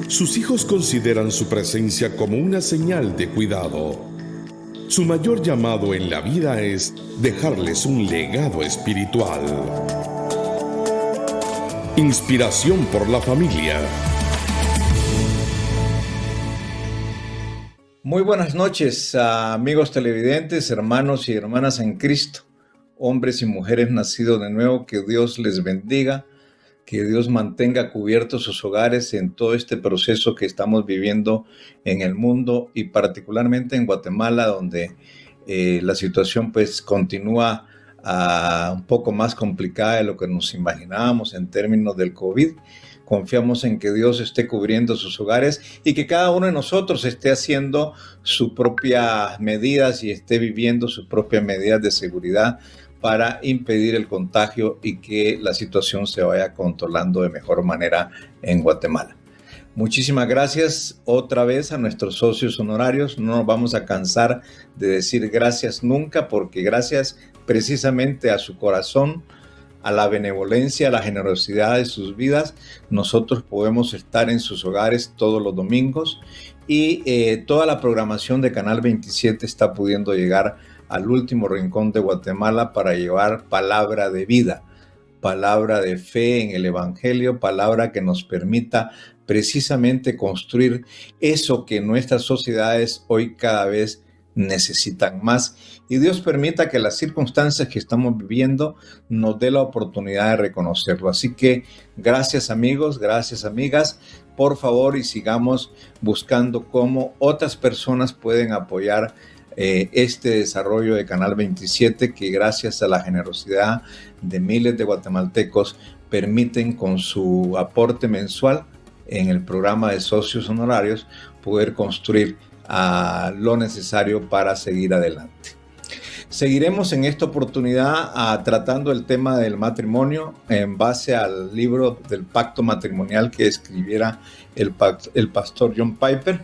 Sus hijos consideran su presencia como una señal de cuidado. Su mayor llamado en la vida es dejarles un legado espiritual. Inspiración por la familia. Muy buenas noches, amigos televidentes, hermanos y hermanas en Cristo, hombres y mujeres nacidos de nuevo. Que Dios les bendiga, que Dios mantenga cubiertos sus hogares en todo este proceso que estamos viviendo en el mundo y particularmente en Guatemala, donde la situación pues continúa un poco más complicada de lo que nos imaginábamos en términos del COVID. Confiamos en que Dios esté cubriendo sus hogares y que cada uno de nosotros esté haciendo sus propias medidas y esté viviendo sus propias medidas de seguridad para impedir el contagio y que la situación se vaya controlando de mejor manera en Guatemala. Muchísimas gracias otra vez a nuestros socios honorarios. No nos vamos a cansar de decir gracias nunca, porque gracias precisamente a su corazón, a la benevolencia, a la generosidad de sus vidas, nosotros podemos estar en sus hogares todos los domingos y toda la programación de Canal 27 está pudiendo llegar al último rincón de Guatemala para llevar palabra de vida, palabra de fe en el Evangelio, palabra que nos permita precisamente construir eso que nuestras sociedades hoy cada vez necesitan más, y Dios permita que las circunstancias que estamos viviendo nos dé la oportunidad de reconocerlo. Así que gracias amigos, gracias amigas, por favor, y sigamos buscando cómo otras personas pueden apoyar este desarrollo de Canal 27, que gracias a la generosidad de miles de guatemaltecos permiten con su aporte mensual en el programa de socios honorarios poder construir lo necesario para seguir adelante. Seguiremos en esta oportunidad tratando el tema del matrimonio en base al libro del pacto matrimonial que escribiera el pastor John Piper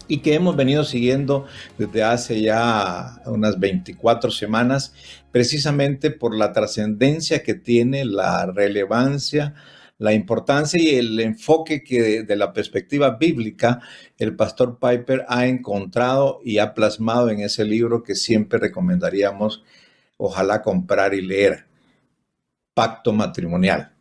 y que hemos venido siguiendo desde hace ya unas 24 semanas, precisamente por la trascendencia que tiene, la relevancia, la importancia y el enfoque que de la perspectiva bíblica el pastor Piper ha encontrado y ha plasmado en ese libro que siempre recomendaríamos, ojalá comprar y leer, Pacto Matrimonial.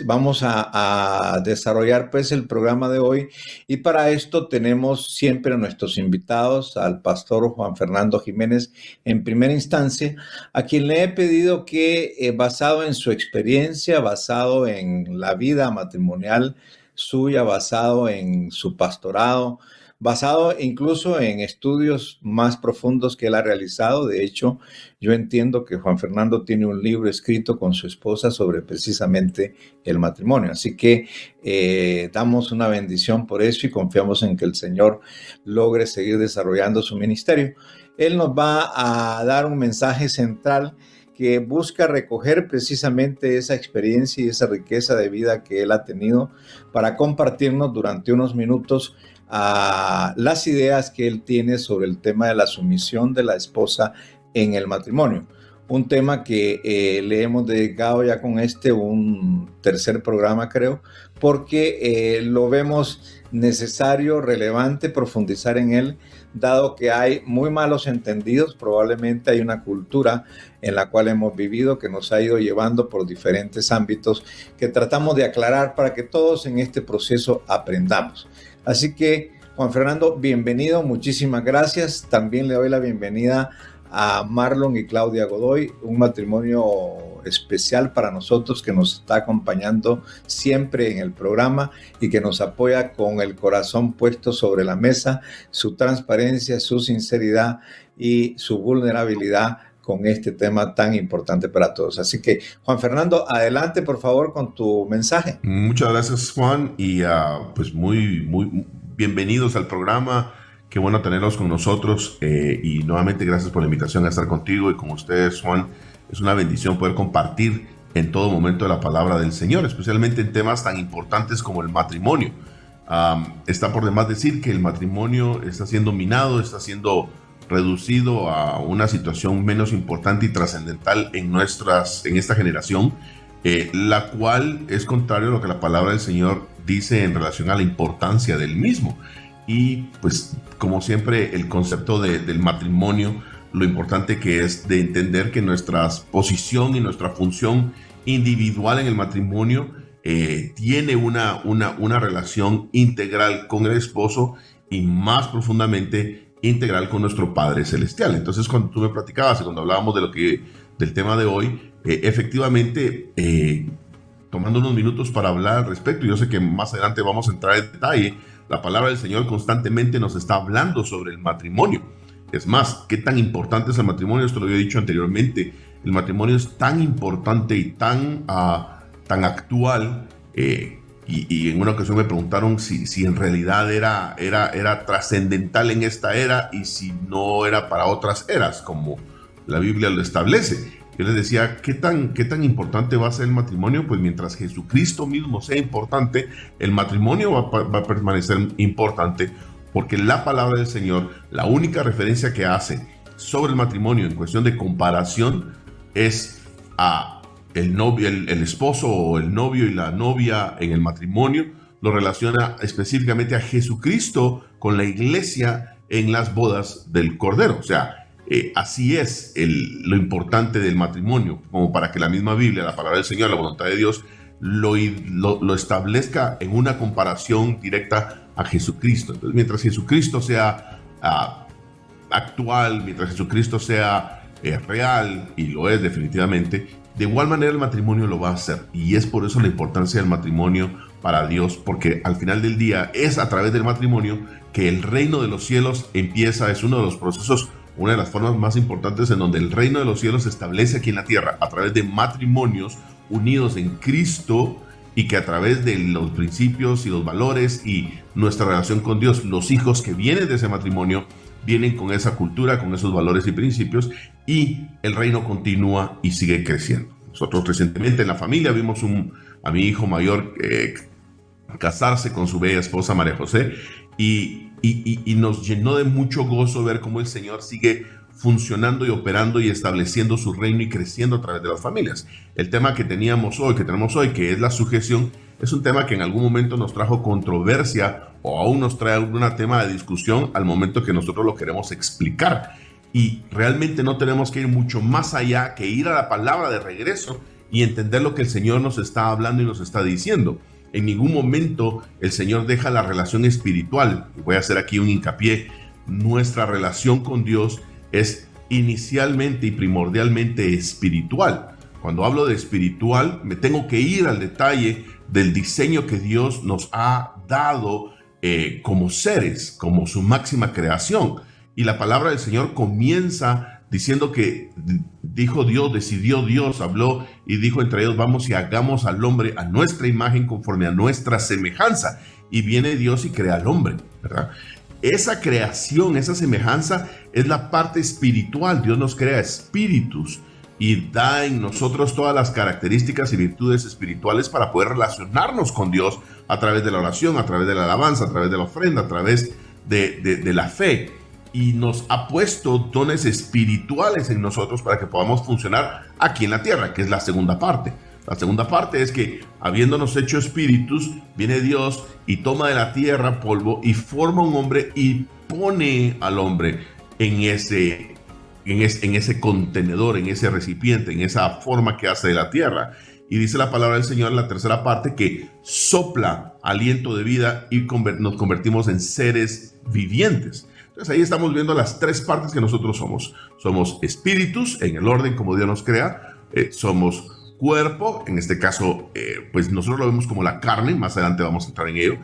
Vamos a desarrollar pues el programa de hoy y para esto tenemos siempre a nuestros invitados, al pastor Juan Fernando Jiménez en primera instancia, a quien le he pedido que basado en su experiencia, basado en la vida matrimonial suya, basado en su pastorado, basado incluso en estudios más profundos que él ha realizado. De hecho, yo entiendo que Juan Fernando tiene un libro escrito con su esposa sobre precisamente el matrimonio. Así que damos una bendición por eso y confiamos en que el Señor logre seguir desarrollando su ministerio. Él nos va a dar un mensaje central que busca recoger precisamente esa experiencia y esa riqueza de vida que él ha tenido para compartirnos durante unos minutos a las ideas que él tiene sobre el tema de la sumisión de la esposa en el matrimonio. Un tema que le hemos dedicado ya con un tercer programa, creo, porque lo vemos necesario, relevante profundizar en él, dado que hay muy malos entendidos. Probablemente hay una cultura en la cual hemos vivido que nos ha ido llevando por diferentes ámbitos que tratamos de aclarar para que todos en este proceso aprendamos. Así que, Juan Fernando, bienvenido, muchísimas gracias. También le doy la bienvenida a Marlon y Claudia Godoy, un matrimonio especial para nosotros que nos está acompañando siempre en el programa y que nos apoya con el corazón puesto sobre la mesa, su transparencia, su sinceridad y su vulnerabilidad con este tema tan importante para todos. Así que, Juan Fernando, adelante por favor con tu mensaje. Muchas gracias, Juan, y pues muy bienvenidos al programa. Qué bueno tenerlos con nosotros y nuevamente gracias por la invitación a estar contigo y con ustedes, Juan. Es una bendición poder compartir en todo momento de la palabra del Señor, especialmente en temas tan importantes como el matrimonio. Está por demás decir que el matrimonio está siendo minado, está siendo reducido a una situación menos importante y trascendental en esta generación, la cual es contrario a lo que la palabra del Señor dice en relación a la importancia del mismo. Y pues como siempre el concepto del matrimonio, lo importante que es de entender que nuestra posición y nuestra función individual en el matrimonio tiene una relación integral con el esposo y más profundamente integral con nuestro Padre Celestial. Entonces, cuando tú me platicabas y cuando hablábamos del tema de hoy, efectivamente, tomando unos minutos para hablar al respecto, yo sé que más adelante vamos a entrar en detalle, la palabra del Señor constantemente nos está hablando sobre el matrimonio. Es más, ¿qué tan importante es el matrimonio? Esto lo había dicho anteriormente. El matrimonio es tan importante y tan actual, y en una ocasión me preguntaron si en realidad era trascendental en esta era y si no era para otras eras, como la Biblia lo establece. Yo les decía, ¿qué tan importante va a ser el matrimonio? Pues mientras Jesucristo mismo sea importante, el matrimonio va a permanecer importante, porque la palabra del Señor, la única referencia que hace sobre el matrimonio en cuestión de comparación es a el esposo o el novio y la novia en el matrimonio, lo relaciona específicamente a Jesucristo con la iglesia en las bodas del Cordero. O sea, así es lo importante del matrimonio, como para que la misma Biblia, la palabra del Señor, la voluntad de Dios, lo establezca en una comparación directa a Jesucristo. Entonces, mientras Jesucristo sea actual, mientras Jesucristo sea real, y lo es definitivamente, de igual manera el matrimonio lo va a hacer. Y es por eso la importancia del matrimonio para Dios, porque al final del día es a través del matrimonio que el reino de los cielos empieza. Es uno de los procesos, una de las formas más importantes en donde el reino de los cielos se establece aquí en la tierra, a través de matrimonios unidos en Cristo, y que a través de los principios y los valores y nuestra relación con Dios, los hijos que vienen de ese matrimonio vienen con esa cultura, con esos valores y principios, y el reino continúa y sigue creciendo. Nosotros recientemente en la familia vimos a mi hijo mayor casarse con su bella esposa María José, y nos llenó de mucho gozo ver cómo el Señor sigue funcionando y operando y estableciendo su reino y creciendo a través de las familias. El tema que tenemos hoy, que es la sujeción, es un tema que en algún momento nos trajo controversia o aún nos trae algún tema de discusión al momento que nosotros lo queremos explicar. Y realmente no tenemos que ir mucho más allá que ir a la palabra de regreso y entender lo que el Señor nos está hablando y nos está diciendo. En ningún momento el Señor deja la relación espiritual. Voy a hacer aquí un hincapié. Nuestra relación con Dios es inicialmente y primordialmente espiritual. Cuando hablo de espiritual, me tengo que ir al detalle del diseño que Dios nos ha dado como seres, como su máxima creación. Y la palabra del Señor comienza diciendo que dijo Dios, decidió Dios, habló y dijo entre ellos: vamos y hagamos al hombre a nuestra imagen, conforme a nuestra semejanza. Y viene Dios y crea al hombre, ¿verdad? Esa creación, esa semejanza es la parte espiritual. Dios nos crea espíritus y da en nosotros todas las características y virtudes espirituales para poder relacionarnos con Dios a través de la oración, a través de la alabanza, a través de la ofrenda, a través de la fe. Y nos ha puesto dones espirituales en nosotros para que podamos funcionar aquí en la tierra, que es la segunda parte. La segunda parte es que, habiéndonos hecho espíritus, viene Dios y toma de la tierra polvo y forma un hombre y pone al hombre en ese contenedor, en ese recipiente, en esa forma que hace de la tierra. Y dice la palabra del Señor en la tercera parte que sopla aliento de vida y nos convertimos en seres vivientes. Entonces ahí estamos viendo las tres partes que nosotros somos. Somos espíritus, en el orden como Dios nos crea. Somos cuerpo, en este caso, pues nosotros lo vemos como la carne, más adelante vamos a entrar en ello.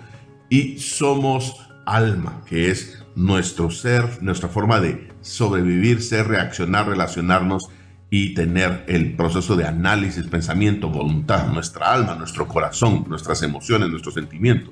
Y somos alma, que es nuestro ser, nuestra forma de sobrevivir, ser, reaccionar, relacionarnos y tener el proceso de análisis, pensamiento, voluntad, nuestra alma, nuestro corazón, nuestras emociones, nuestro sentimiento.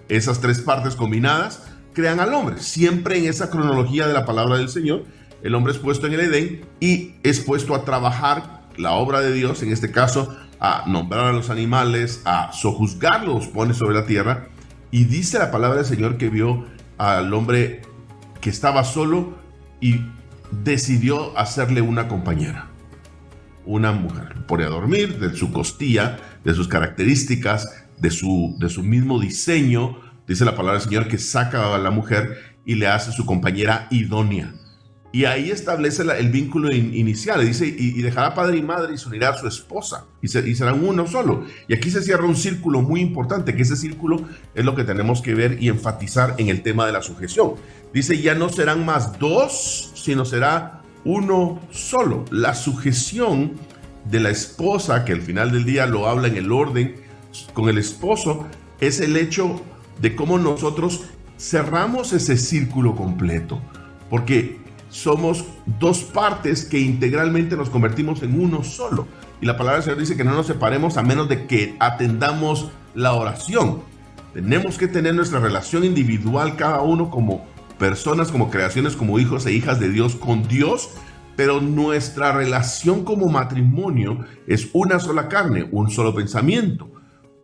Esas tres partes combinadas crean al hombre. Siempre en esa cronología de la palabra del Señor, el hombre es puesto en el Edén y es puesto a trabajar la obra de Dios, en este caso a nombrar a los animales, a sojuzgarlos, pone sobre la tierra. Y dice la palabra del Señor que vio al hombre que estaba solo y decidió hacerle una compañera, una mujer. Pone a dormir de su costilla, de sus características, de su mismo diseño, dice la palabra del Señor, que saca a la mujer y le hace su compañera idónea. Y ahí establece el vínculo inicial. Dice, y dejará padre y madre y se unirá a su esposa. Y serán uno solo. Y aquí se cierra un círculo muy importante, que ese círculo es lo que tenemos que ver y enfatizar en el tema de la sujeción. Dice, ya no serán más dos, sino será uno solo. La sujeción de la esposa, que al final del día lo habla en el orden con el esposo, es el hecho de cómo nosotros cerramos ese círculo completo. Porque somos dos partes que integralmente nos convertimos en uno solo. Y la palabra del Señor dice que no nos separemos a menos de que atendamos la oración. Tenemos que tener nuestra relación individual, cada uno como personas, como creaciones, como hijos e hijas de Dios, con Dios, pero nuestra relación como matrimonio es una sola carne, un solo pensamiento,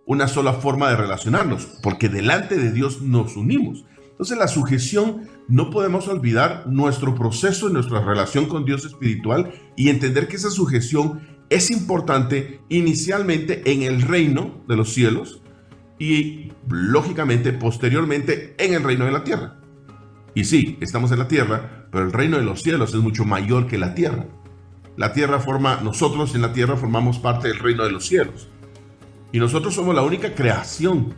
una sola forma de relacionarnos, porque delante de Dios nos unimos. Entonces, la sujeción, no podemos olvidar nuestro proceso y nuestra relación con Dios espiritual y entender que esa sujeción es importante inicialmente en el reino de los cielos y, lógicamente, posteriormente en el reino de la tierra. Y sí, estamos en la tierra, pero el reino de los cielos es mucho mayor que la tierra. La tierra nosotros en la tierra formamos parte del reino de los cielos. Y nosotros somos la única creación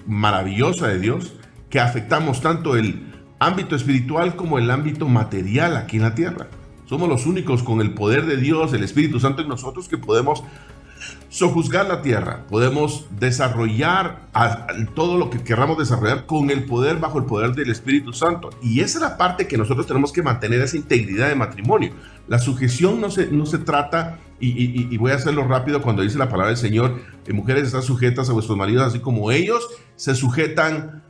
maravillosa de Dios que afectamos tanto el ámbito espiritual como el ámbito material aquí en la tierra. Somos los únicos con el poder de Dios, el Espíritu Santo en nosotros, que podemos sojuzgar la tierra, podemos desarrollar todo lo que queramos desarrollar con el poder, bajo el poder del Espíritu Santo. Y esa es la parte que nosotros tenemos que mantener, esa integridad de matrimonio. La sujeción no se trata, y voy a hacerlo rápido cuando dice la palabra del Señor, mujeres están sujetas a vuestros maridos, así como ellos se sujetan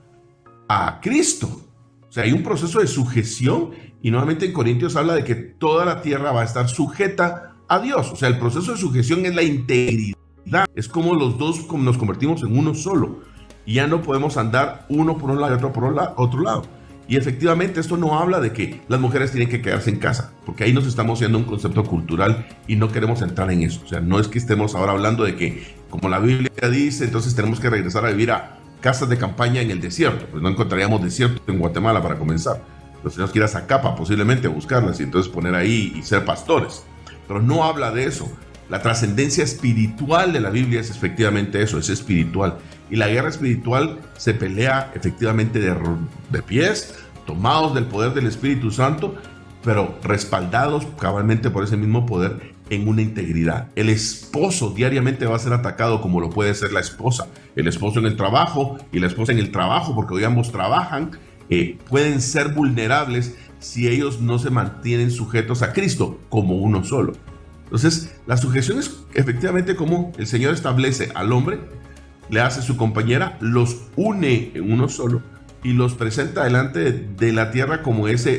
a Cristo. O sea, hay un proceso de sujeción, y nuevamente en Corintios habla de que toda la tierra va a estar sujeta a Dios. O sea, el proceso de sujeción es la integridad, es como los dos nos convertimos en uno solo, y ya no podemos andar uno por un lado y otro por otro lado. Y efectivamente esto no habla de que las mujeres tienen que quedarse en casa, porque ahí nos estamos haciendo un concepto cultural y no queremos entrar en eso. O sea, no es que estemos ahora hablando de que, como la Biblia dice, entonces tenemos que regresar a vivir a casas de campaña en el desierto. Pues no encontraríamos desierto en Guatemala para comenzar. Los tenemos que ir a Zacapa posiblemente a buscarlas y entonces poner ahí y ser pastores. Pero no habla de eso. La trascendencia espiritual de la Biblia es efectivamente eso, es espiritual. Y la guerra espiritual se pelea efectivamente de pies, tomados del poder del Espíritu Santo, pero respaldados cabalmente por ese mismo poder en una integridad. El esposo diariamente va a ser atacado como lo puede ser la esposa. El esposo en el trabajo y la esposa en el trabajo, porque hoy ambos trabajan, pueden ser vulnerables si ellos no se mantienen sujetos a Cristo como uno solo. Entonces, la sujeción es efectivamente como el Señor establece al hombre, le hace su compañera, los une en uno solo y los presenta delante de la tierra como esa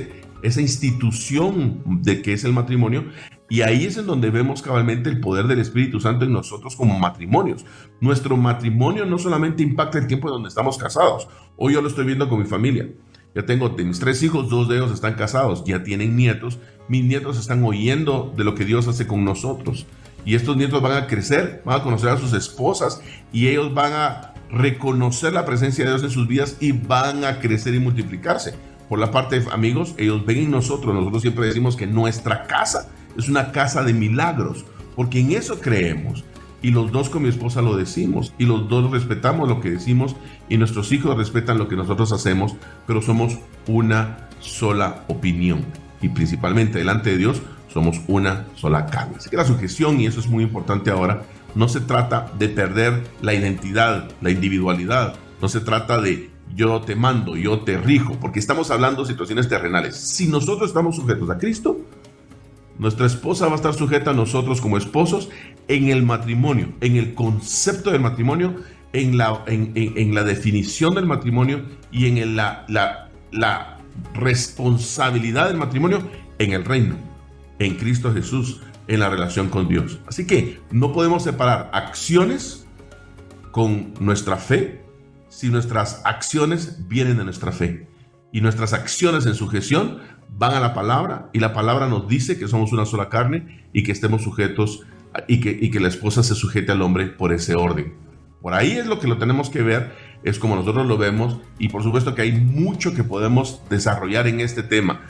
institución de que es el matrimonio. Y ahí es en donde vemos cabalmente el poder del Espíritu Santo en nosotros como matrimonios. Nuestro matrimonio no solamente impacta el tiempo en donde estamos casados. Hoy yo lo estoy viendo con mi familia. Ya tengo de mis 3 hijos, 2 de ellos están casados, ya tienen nietos. Mis nietos están oyendo de lo que Dios hace con nosotros. Y estos nietos van a crecer, van a conocer a sus esposas y ellos van a reconocer la presencia de Dios en sus vidas y van a crecer y multiplicarse. Por la parte de amigos, ellos ven en nosotros siempre decimos que nuestra casa es una casa de milagros, porque en eso creemos. Y los dos con mi esposa lo decimos, y los dos respetamos lo que decimos, y nuestros hijos respetan lo que nosotros hacemos, pero somos una sola opinión, y principalmente delante de Dios somos una sola carne. Así que la sujeción, y eso es muy importante ahora, no se trata de perder la identidad, la individualidad, no se trata de yo te mando, yo te rijo, porque estamos hablando de situaciones terrenales. Si nosotros estamos sujetos a Cristo, nuestra esposa va a estar sujeta a nosotros como esposos en el matrimonio, en el concepto del matrimonio, en la definición del matrimonio y en la responsabilidad del matrimonio en el reino, en Cristo Jesús, en la relación con Dios. Así que no podemos separar acciones con nuestra fe si nuestras acciones vienen de nuestra fe. Y nuestras acciones en sujeción van a la palabra, y la palabra nos dice que somos una sola carne y que estemos sujetos y que la esposa se sujete al hombre por ese orden. Por ahí es lo que lo tenemos que ver, es como nosotros lo vemos, y por supuesto que hay mucho que podemos desarrollar en este tema.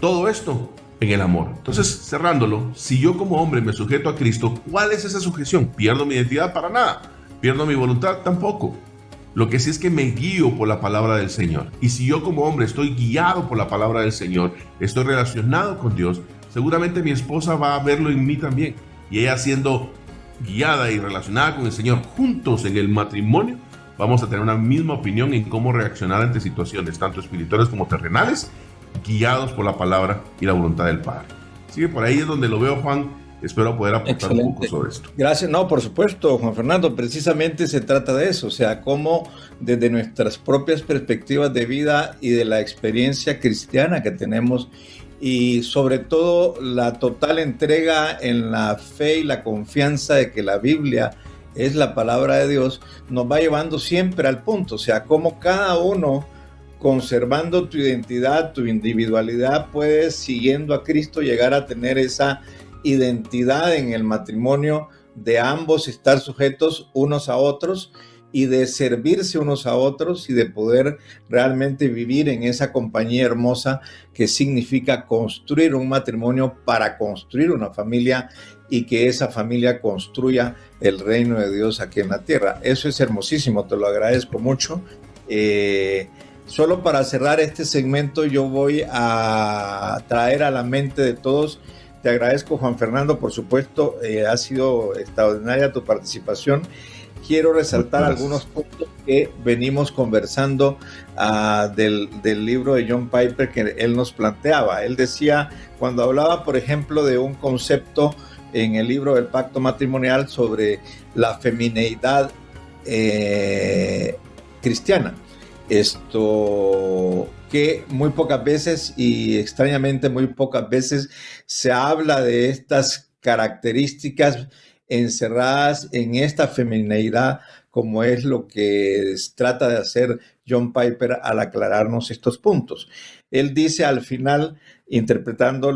Todo esto en el amor. Entonces, cerrándolo, si yo como hombre me sujeto a Cristo, ¿cuál es esa sujeción? ¿Pierdo mi identidad? Para nada. ¿Pierdo mi voluntad? Tampoco. Lo que sí es que me guío por la palabra del Señor. Y si yo como hombre estoy guiado por la palabra del Señor, estoy relacionado con Dios, seguramente mi esposa va a verlo en mí también. Y ella, siendo guiada y relacionada con el Señor, juntos en el matrimonio, vamos a tener una misma opinión en cómo reaccionar ante situaciones, tanto espirituales como terrenales, guiados por la palabra y la voluntad del Padre. Así que por ahí es donde lo veo, Juan. Espero poder aportar Excelente. un poco sobre esto. Gracias. No, por supuesto, Juan Fernando. Precisamente se trata de eso. O sea, cómo desde nuestras propias perspectivas de vida y de la experiencia cristiana que tenemos, y sobre todo la total entrega en la fe y la confianza de que la Biblia es la palabra de Dios, nos va llevando siempre al punto. O sea, cómo cada uno, conservando tu identidad, tu individualidad, puedes, siguiendo a Cristo, llegar a tener esa identidad en el matrimonio, de ambos estar sujetos unos a otros y de servirse unos a otros y de poder realmente vivir en esa compañía hermosa que significa construir un matrimonio para construir una familia y que esa familia construya el reino de Dios aquí en la tierra. Eso es hermosísimo, te lo agradezco mucho. Solo para cerrar este segmento, yo voy a traer a la mente de todos. Te agradezco, Juan Fernando, por supuesto, ha sido extraordinaria tu participación. Quiero resaltar algunos puntos que venimos conversando del libro de John Piper que él nos planteaba. Él decía, cuando hablaba, por ejemplo, de un concepto en el libro del Pacto Matrimonial sobre la femineidad cristiana, que muy pocas veces, y extrañamente muy pocas veces, se habla de estas características encerradas en esta femineidad, como es lo que trata de hacer John Piper al aclararnos estos puntos. Él dice al final, interpretando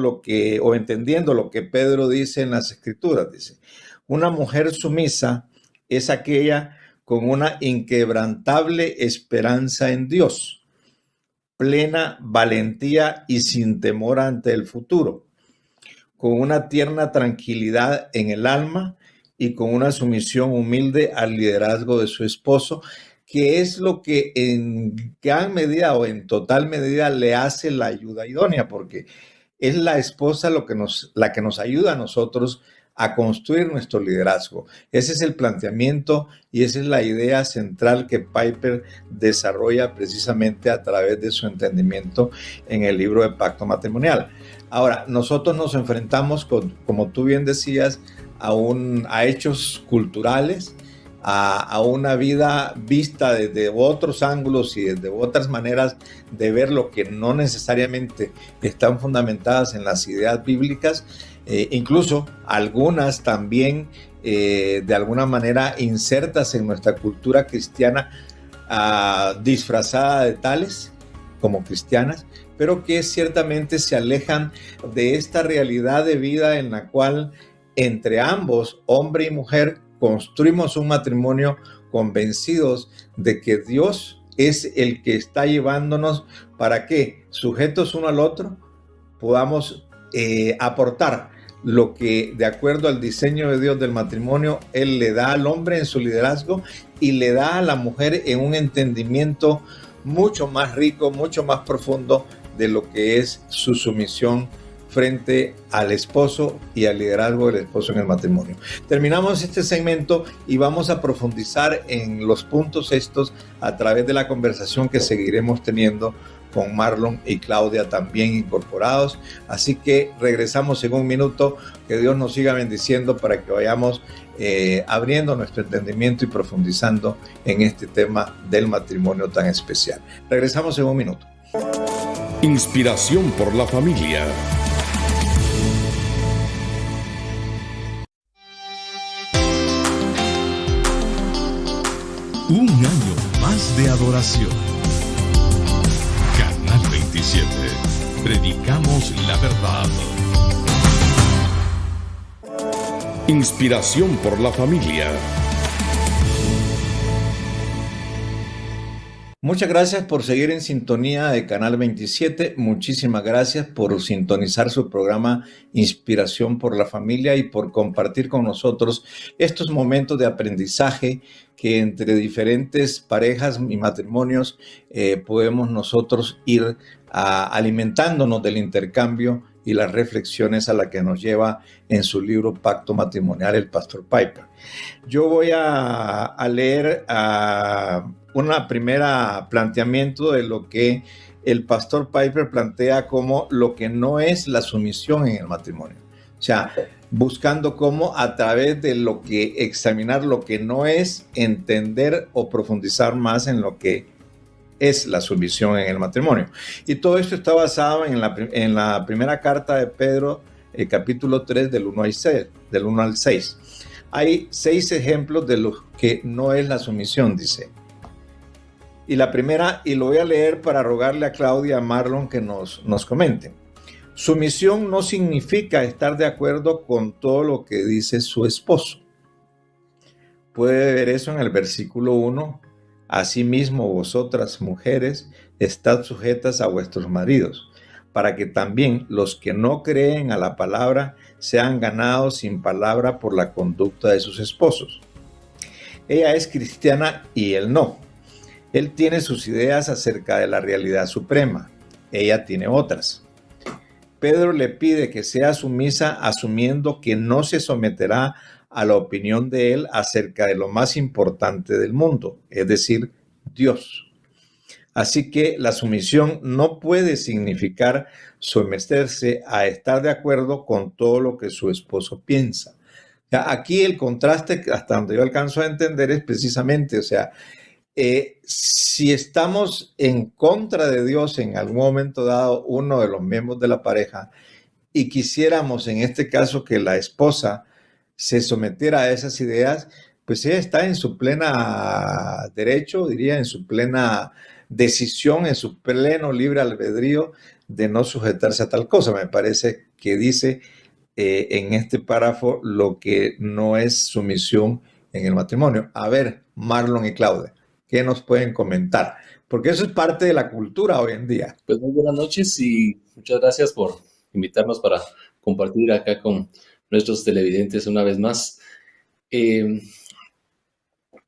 o entendiendo lo que Pedro dice en las Escrituras, dice, una mujer sumisa es aquella con una inquebrantable esperanza en Dios, plena valentía y sin temor ante el futuro, con una tierna tranquilidad en el alma y con una sumisión humilde al liderazgo de su esposo, que es lo que en gran medida o en total medida le hace la ayuda idónea, porque es la esposa la que nos ayuda a nosotros a construir nuestro liderazgo. Ese es el planteamiento y esa es la idea central que Piper desarrolla precisamente a través de su entendimiento en el libro de Pacto Matrimonial. Ahora, nosotros nos enfrentamos, como tú bien decías, a hechos culturales, a una vida vista desde otros ángulos y desde otras maneras de ver lo que no necesariamente están fundamentadas en las ideas bíblicas, incluso algunas también de alguna manera insertas en nuestra cultura cristiana, disfrazada de tales como cristianas, pero que ciertamente se alejan de esta realidad de vida en la cual entre ambos, hombre y mujer, construimos un matrimonio convencidos de que Dios es el que está llevándonos para que, sujetos uno al otro, podamos aportar lo que, de acuerdo al diseño de Dios del matrimonio, Él le da al hombre en su liderazgo y le da a la mujer en un entendimiento mucho más rico, mucho más profundo de lo que es su sumisión frente al esposo y al liderazgo del esposo en el matrimonio. Terminamos este segmento y vamos a profundizar en los puntos estos a través de la conversación que seguiremos teniendo con Marlon y Claudia también incorporados. Así que regresamos en un minuto. Que Dios nos siga bendiciendo para que vayamos abriendo nuestro entendimiento y profundizando en este tema del matrimonio tan especial. Regresamos en un minuto. Inspiración por la familia. Un año más de adoración. Canal 27. Predicamos la verdad. Inspiración por la familia. Muchas gracias por seguir en sintonía de Canal 27. Muchísimas gracias por sintonizar su programa Inspiración por la Familia y por compartir con nosotros estos momentos de aprendizaje que entre diferentes parejas y matrimonios podemos nosotros ir alimentándonos del intercambio y las reflexiones a las que nos lleva en su libro Pacto Matrimonial el Pastor Piper. Yo voy a leer una primera planteamiento de lo que el Pastor Piper plantea como lo que no es la sumisión en el matrimonio. O sea, buscando cómo a través de lo que examinar lo que no es, entender o profundizar más en lo que es la sumisión en el matrimonio. Y todo esto está basado en la primera carta de Pedro, el capítulo 3, del 1 al 6. Hay 6 ejemplos de lo que no es la sumisión, dice. Y la primera, y lo voy a leer para rogarle a Claudia y a Marlon que nos comenten. Sumisión no significa estar de acuerdo con todo lo que dice su esposo. Puede ver eso en el versículo 1. Asimismo, vosotras, mujeres, estad sujetas a vuestros maridos, para que también los que no creen a la palabra sean ganados sin palabra por la conducta de sus esposos. Ella es cristiana y él no. Él tiene sus ideas acerca de la realidad suprema. Ella tiene otras. Pedro le pide que sea sumisa asumiendo que no se someterá a la opinión de él acerca de lo más importante del mundo, es decir, Dios. Así que la sumisión no puede significar someterse a estar de acuerdo con todo lo que su esposo piensa. Aquí el contraste, hasta donde yo alcanzo a entender, es precisamente, si estamos en contra de Dios en algún momento dado, uno de los miembros de la pareja, y quisiéramos en este caso que la esposa se sometiera a esas ideas, pues ella está en su plena derecho, diría, en su plena decisión, en su pleno libre albedrío de no sujetarse a tal cosa. Me parece que dice en este párrafo lo que no es sumisión en el matrimonio. A ver, Marlon y Claudia, ¿qué nos pueden comentar? Porque eso es parte de la cultura hoy en día. Pues muy buenas noches y muchas gracias por invitarnos para compartir acá con nuestros televidentes una vez más.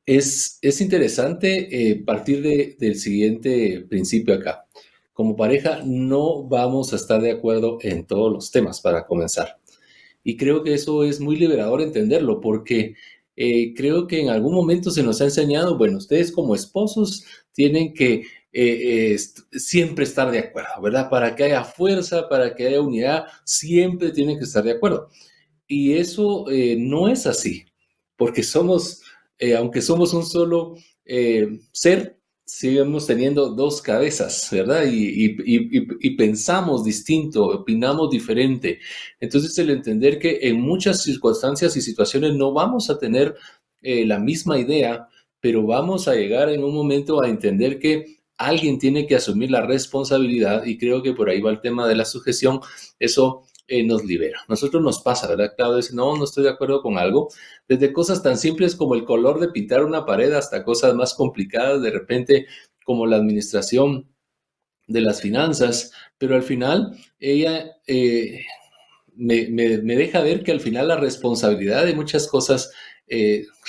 Es interesante partir del siguiente principio acá. Como pareja no vamos a estar de acuerdo en todos los temas para comenzar. Y creo que eso es muy liberador entenderlo porque creo que en algún momento se nos ha enseñado, bueno, ustedes como esposos tienen que siempre estar de acuerdo, ¿verdad? Para que haya fuerza, para que haya unidad, siempre tienen que estar de acuerdo. Y eso no es así, porque aunque somos un solo ser, seguimos teniendo 2 cabezas, ¿verdad? Y pensamos distinto, opinamos diferente. Entonces, el entender que en muchas circunstancias y situaciones no vamos a tener la misma idea, pero vamos a llegar en un momento a entender que alguien tiene que asumir la responsabilidad, y creo que por ahí va el tema de la sujeción. Eso nos libera. Nosotros nos pasa, ¿verdad? Claudia dice, no estoy de acuerdo con algo, desde cosas tan simples como el color de pintar una pared hasta cosas más complicadas, de repente, como la administración de las finanzas, pero al final ella me deja ver que al final la responsabilidad de muchas cosas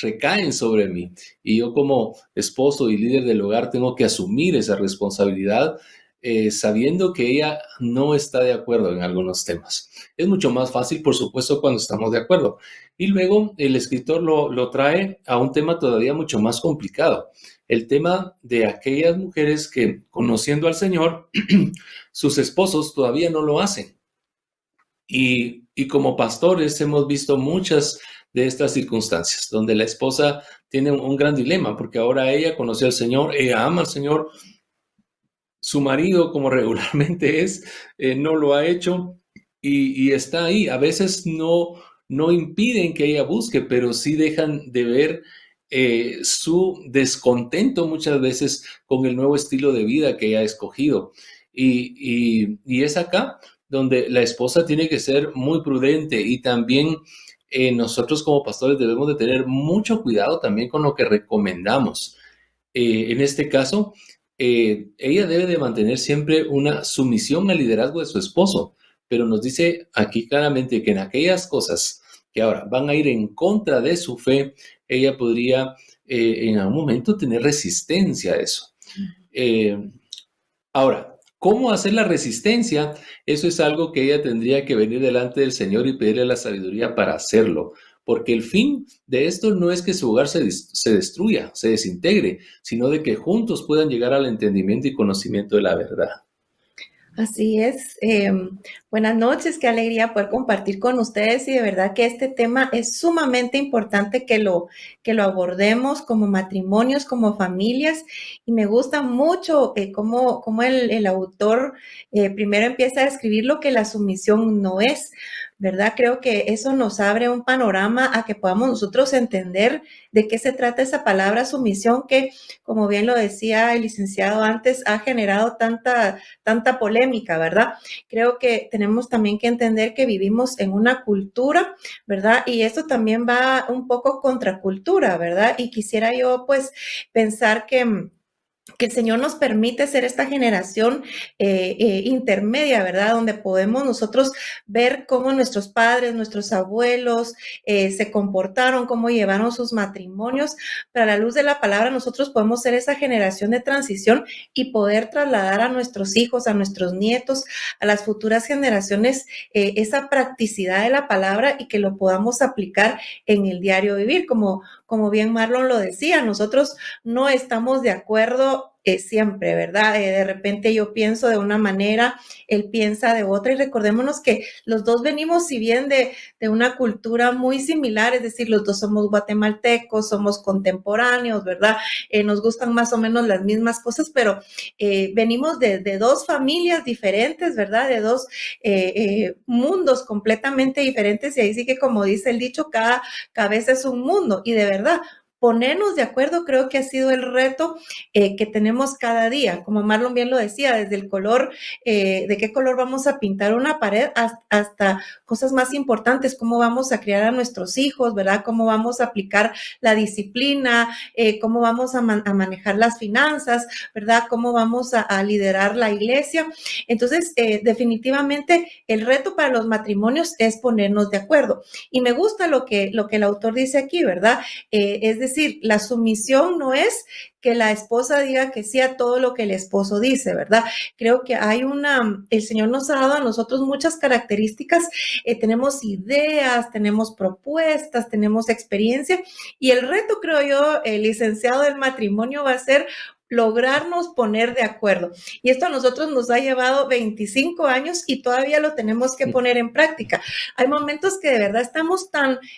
recaen sobre mí, y yo como esposo y líder del hogar tengo que asumir esa responsabilidad, sabiendo que ella no está de acuerdo en algunos temas. Es mucho más fácil, por supuesto, cuando estamos de acuerdo. Y luego el escritor lo trae a un tema todavía mucho más complicado, el tema de aquellas mujeres que, conociendo al Señor, sus esposos todavía no lo hacen. Y como pastores hemos visto muchas de estas circunstancias, donde la esposa tiene un gran dilema, porque ahora ella conoció al Señor, ella ama al Señor, su marido, como regularmente es, no lo ha hecho y está ahí. A veces no impiden que ella busque, pero sí dejan de ver su descontento muchas veces con el nuevo estilo de vida que ella ha escogido. Y es acá donde la esposa tiene que ser muy prudente, y también nosotros como pastores debemos de tener mucho cuidado también con lo que recomendamos. En este caso, ella debe de mantener siempre una sumisión al liderazgo de su esposo, pero nos dice aquí claramente que en aquellas cosas que ahora van a ir en contra de su fe, ella podría en algún momento tener resistencia a eso. Ahora, ¿cómo hacer la resistencia? Eso es algo que ella tendría que venir delante del Señor y pedirle la sabiduría para hacerlo. Porque el fin de esto no es que su hogar se destruya, se desintegre, sino de que juntos puedan llegar al entendimiento y conocimiento de la verdad. Así es. Buenas noches, qué alegría poder compartir con ustedes y de verdad que este tema es sumamente importante que lo abordemos como matrimonios, como familias y me gusta mucho cómo el autor primero empieza a describir lo que la sumisión no es, ¿verdad? Creo que eso nos abre un panorama a que podamos nosotros entender de qué se trata esa palabra sumisión que, como bien lo decía el licenciado antes, ha generado tanta polémica, ¿verdad? Creo que tenemos también que entender que vivimos en una cultura, ¿verdad? Y esto también va un poco contra cultura, ¿verdad? Y quisiera yo, pues, pensar que el Señor nos permite ser esta generación intermedia, ¿verdad? Donde podemos nosotros ver cómo nuestros padres, nuestros abuelos se comportaron, cómo llevaron sus matrimonios. Pero a la luz de la palabra nosotros podemos ser esa generación de transición y poder trasladar a nuestros hijos, a nuestros nietos, a las futuras generaciones esa practicidad de la palabra y que lo podamos aplicar en el diario vivir. Como bien Marlon lo decía, nosotros no estamos de acuerdo siempre, ¿verdad? De repente yo pienso de una manera, él piensa de otra y recordémonos que los dos venimos, si bien de una cultura muy similar, es decir, los dos somos guatemaltecos, somos contemporáneos, ¿verdad? Nos gustan más o menos las mismas cosas, pero venimos de dos familias diferentes, ¿verdad? De dos mundos completamente diferentes y ahí sí que como dice el dicho, cada cabeza es un mundo y de verdad, ponernos de acuerdo creo que ha sido el reto que tenemos cada día, como Marlon bien lo decía, desde el color, de qué color vamos a pintar una pared hasta cosas más importantes, cómo vamos a criar a nuestros hijos, ¿verdad? Cómo vamos a aplicar la disciplina, cómo vamos a manejar las finanzas, ¿verdad? Cómo vamos a liderar la iglesia. Entonces, definitivamente el reto para los matrimonios es ponernos de acuerdo. Y me gusta lo que el autor dice aquí, ¿verdad? Es decir, la sumisión no es que la esposa diga que sí a todo lo que el esposo dice, ¿verdad? Creo que el Señor nos ha dado a nosotros muchas características, tenemos ideas, tenemos propuestas, tenemos experiencia y el reto, creo yo, el licenciado del matrimonio va a ser lograrnos poner de acuerdo. Y esto a nosotros nos ha llevado 25 años y todavía lo tenemos que poner en práctica. Hay momentos que de verdad estamos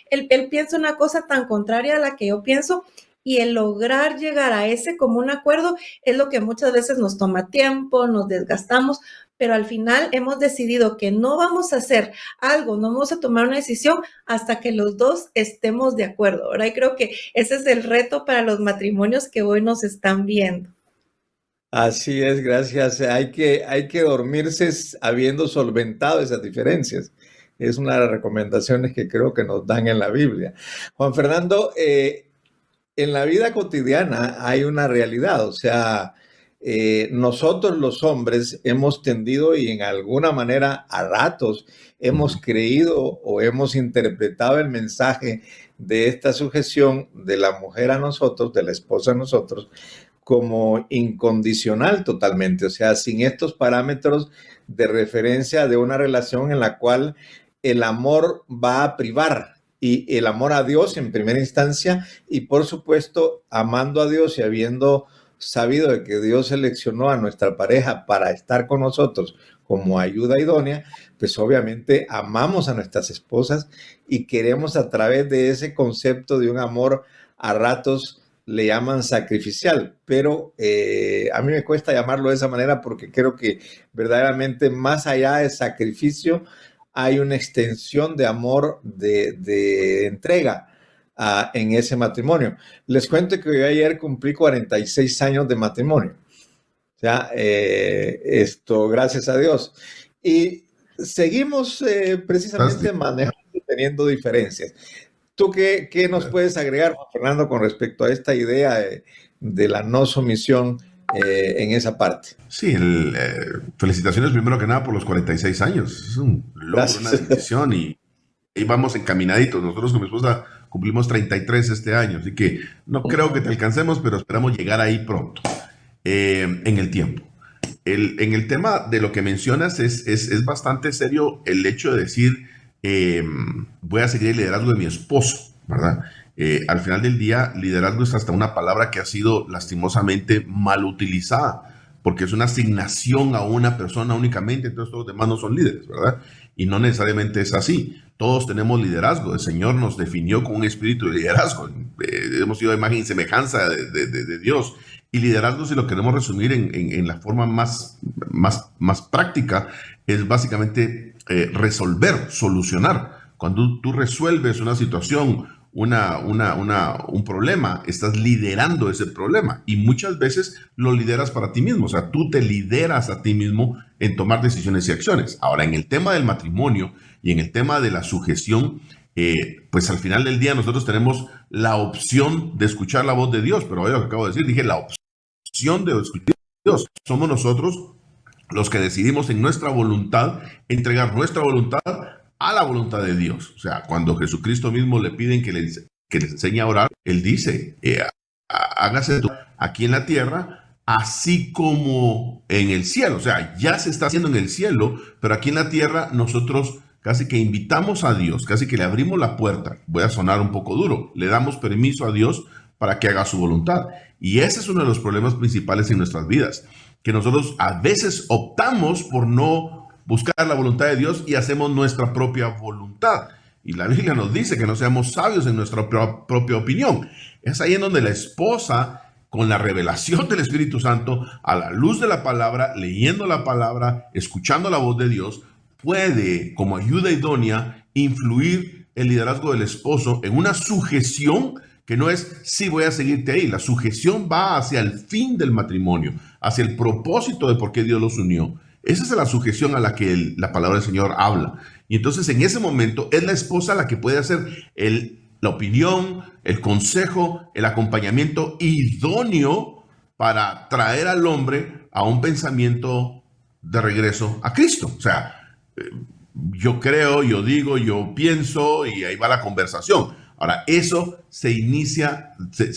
él piensa una cosa tan contraria a la que yo pienso y el lograr llegar a ese común acuerdo es lo que muchas veces nos toma tiempo, nos desgastamos, pero al final hemos decidido que no vamos a hacer algo, no vamos a tomar una decisión hasta que los dos estemos de acuerdo, ¿verdad? Y creo que ese es el reto para los matrimonios que hoy nos están viendo. Así es, gracias. Hay que dormirse habiendo solventado esas diferencias. Es una de las recomendaciones que creo que nos dan en la Biblia. Juan Fernando, en la vida cotidiana hay una realidad, o sea, nosotros los hombres hemos tendido y en alguna manera a ratos hemos creído o hemos interpretado el mensaje de esta sujeción de la mujer a nosotros, de la esposa a nosotros, como incondicional totalmente, o sea, sin estos parámetros de referencia de una relación en la cual el amor va a privar y el amor a Dios en primera instancia y por supuesto amando a Dios y habiendo sabido de que Dios seleccionó a nuestra pareja para estar con nosotros como ayuda idónea, pues obviamente amamos a nuestras esposas y queremos a través de ese concepto de un amor a ratos le llaman sacrificial, pero a mí me cuesta llamarlo de esa manera porque creo que verdaderamente más allá de sacrificio hay una extensión de amor, de entrega en ese matrimonio. Les cuento que yo ayer cumplí 46 años de matrimonio. O sea, gracias a Dios. Y seguimos precisamente manejando, teniendo diferencias. ¿Tú qué nos puedes agregar, Juan Fernando, con respecto a esta idea de la no sumisión en esa parte. Sí, felicitaciones primero que nada por los 46 años. Es un logro, Gracias. una decisión y ahí vamos encaminaditos. Nosotros con mi esposa cumplimos 33 este año, así que no creo que te alcancemos, pero esperamos llegar ahí pronto, en el tiempo. En el tema de lo que mencionas es bastante serio el hecho de decir, voy a seguir el liderazgo de mi esposo, ¿verdad? Al final del día, liderazgo es hasta una palabra que ha sido lastimosamente mal utilizada, porque es una asignación a una persona únicamente, entonces todos los demás no son líderes, ¿verdad? Y no necesariamente es así. Todos tenemos liderazgo. El Señor nos definió con un espíritu de liderazgo. Hemos sido imagen y semejanza de Dios. Y liderazgo, si lo queremos resumir en la forma más práctica, es básicamente resolver, solucionar. Cuando tú resuelves una situación, un problema, estás liderando ese problema y muchas veces lo lideras para ti mismo, o sea, tú te lideras a ti mismo en tomar decisiones y acciones. Ahora, en el tema del matrimonio y en el tema de la sujeción, pues al final del día nosotros tenemos la opción de escuchar la voz de Dios, pero lo que acabo de decir, dije la opción de escuchar a Dios. Somos nosotros los que decidimos en nuestra voluntad entregar nuestra voluntad a la voluntad de Dios. O sea, cuando Jesucristo mismo le piden que les enseñe a orar, Él dice, hágase aquí en la tierra, así como en el cielo. O sea, ya se está haciendo en el cielo, pero aquí en la tierra nosotros casi que invitamos a Dios, casi que le abrimos la puerta. Voy a sonar un poco duro. Le damos permiso a Dios para que haga su voluntad. Y ese es uno de los problemas principales en nuestras vidas, que nosotros a veces optamos por no buscar la voluntad de Dios y hacemos nuestra propia voluntad. Y la Biblia nos dice que no seamos sabios en nuestra propia opinión. Es ahí en donde la esposa, con la revelación del Espíritu Santo, a la luz de la palabra, leyendo la palabra, escuchando la voz de Dios, puede, como ayuda idónea, influir el liderazgo del esposo en una sujeción que no es, sí, voy a seguirte ahí. La sujeción va hacia el fin del matrimonio, hacia el propósito de por qué Dios los unió. Esa es la sujeción a la que la palabra del Señor habla. Y entonces en ese momento es la esposa la que puede hacer la opinión, el consejo, el acompañamiento idóneo para traer al hombre a un pensamiento de regreso a Cristo. O sea, yo creo, yo digo, yo pienso y ahí va la conversación. Ahora, eso se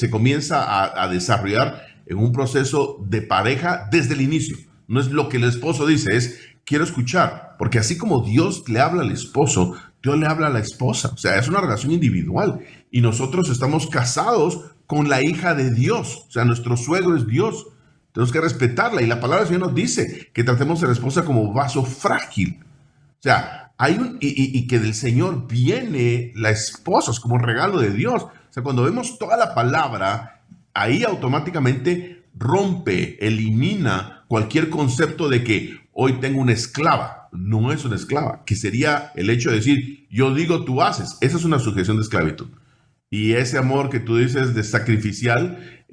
comienza a desarrollar en un proceso de pareja desde el inicio. No es lo que el esposo dice, es quiero escuchar, porque así como Dios le habla al esposo, Dios le habla a la esposa. O sea, es una relación individual y nosotros estamos casados con la hija de Dios. O sea, nuestro suegro es Dios. Tenemos que respetarla y la palabra del Señor nos dice que tratemos a la esposa como vaso frágil. O sea, y que del Señor viene la esposa, es como un regalo de Dios. O sea, cuando vemos toda la palabra, ahí automáticamente rompe, elimina cualquier concepto de que hoy tengo una esclava. No es una esclava, que sería el hecho de decir, yo digo, tú haces. Esa es una sujeción de esclavitud. Y ese amor que tú dices de sacrificial,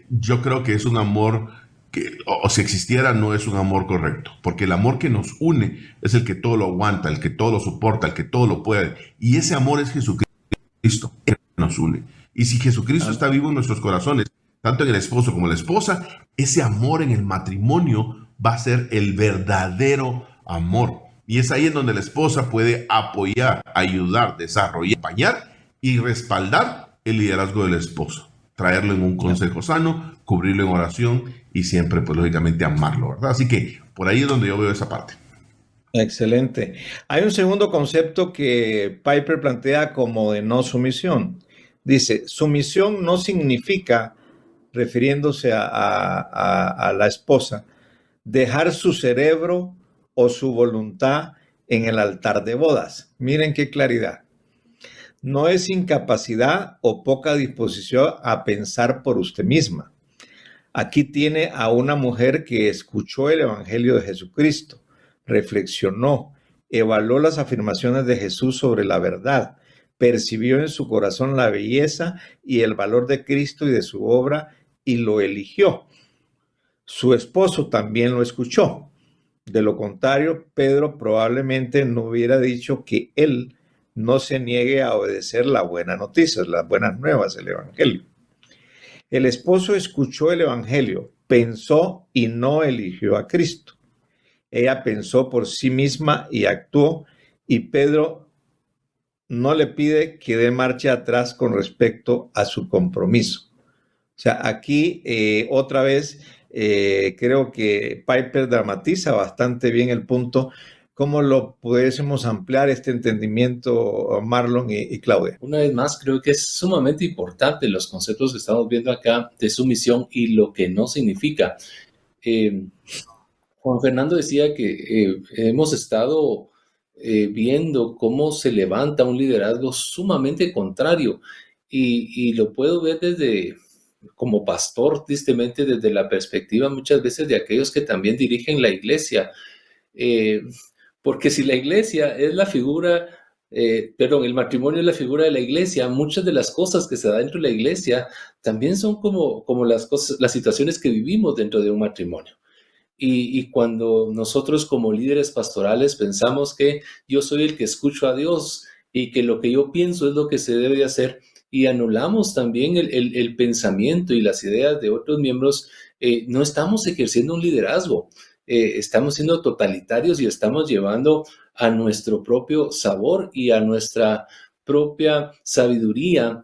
yo creo que es un amor que, o si existiera, no es un amor correcto. Porque el amor que nos une es el que todo lo aguanta, el que todo lo soporta, el que todo lo puede. Y ese amor es Jesucristo, que nos une. Y si Jesucristo está vivo en nuestros corazones, tanto en el esposo como en la esposa, ese amor en el matrimonio va a ser el verdadero amor. Y es ahí en donde la esposa puede apoyar, ayudar, desarrollar, acompañar y respaldar el liderazgo del esposo. Traerlo en un consejo sano, cubrirlo en oración y siempre, pues lógicamente, amarlo, ¿verdad? Así que por ahí es donde yo veo esa parte. Excelente. Hay un segundo concepto que Piper plantea como de no sumisión. Dice, sumisión no significa, refiriéndose a la esposa, dejar su cerebro o su voluntad en el altar de bodas. Miren qué claridad. No es incapacidad o poca disposición a pensar por usted misma. Aquí tiene a una mujer que escuchó el Evangelio de Jesucristo, reflexionó, evaluó las afirmaciones de Jesús sobre la verdad, percibió en su corazón la belleza y el valor de Cristo y de su obra y lo eligió. Su esposo también lo escuchó. De lo contrario, Pedro probablemente no hubiera dicho que él no se niegue a obedecer la buena noticia, las buenas nuevas, el Evangelio. El esposo escuchó el Evangelio, pensó y no eligió a Cristo. Ella pensó por sí misma y actuó, y Pedro no le pide que dé marcha atrás con respecto a su compromiso. O sea, aquí otra vez creo que Piper dramatiza bastante bien el punto. ¿Cómo lo pudiésemos ampliar este entendimiento, Marlon y Claudia? Una vez más, creo que es sumamente importante los conceptos que estamos viendo acá de sumisión y lo que no significa. Juan Fernando decía que hemos estado viendo cómo se levanta un liderazgo sumamente contrario y lo puedo ver como pastor, tristemente, desde la perspectiva muchas veces de aquellos que también dirigen la iglesia. Porque si la iglesia es la figura, el matrimonio es la figura de la iglesia, muchas de las cosas que se dan dentro de la iglesia también son como las situaciones que vivimos dentro de un matrimonio. Y cuando nosotros como líderes pastorales pensamos que yo soy el que escucho a Dios y que lo que yo pienso es lo que se debe hacer, y anulamos también el pensamiento y las ideas de otros miembros, no estamos ejerciendo un liderazgo. Estamos siendo totalitarios y estamos llevando a nuestro propio sabor y a nuestra propia sabiduría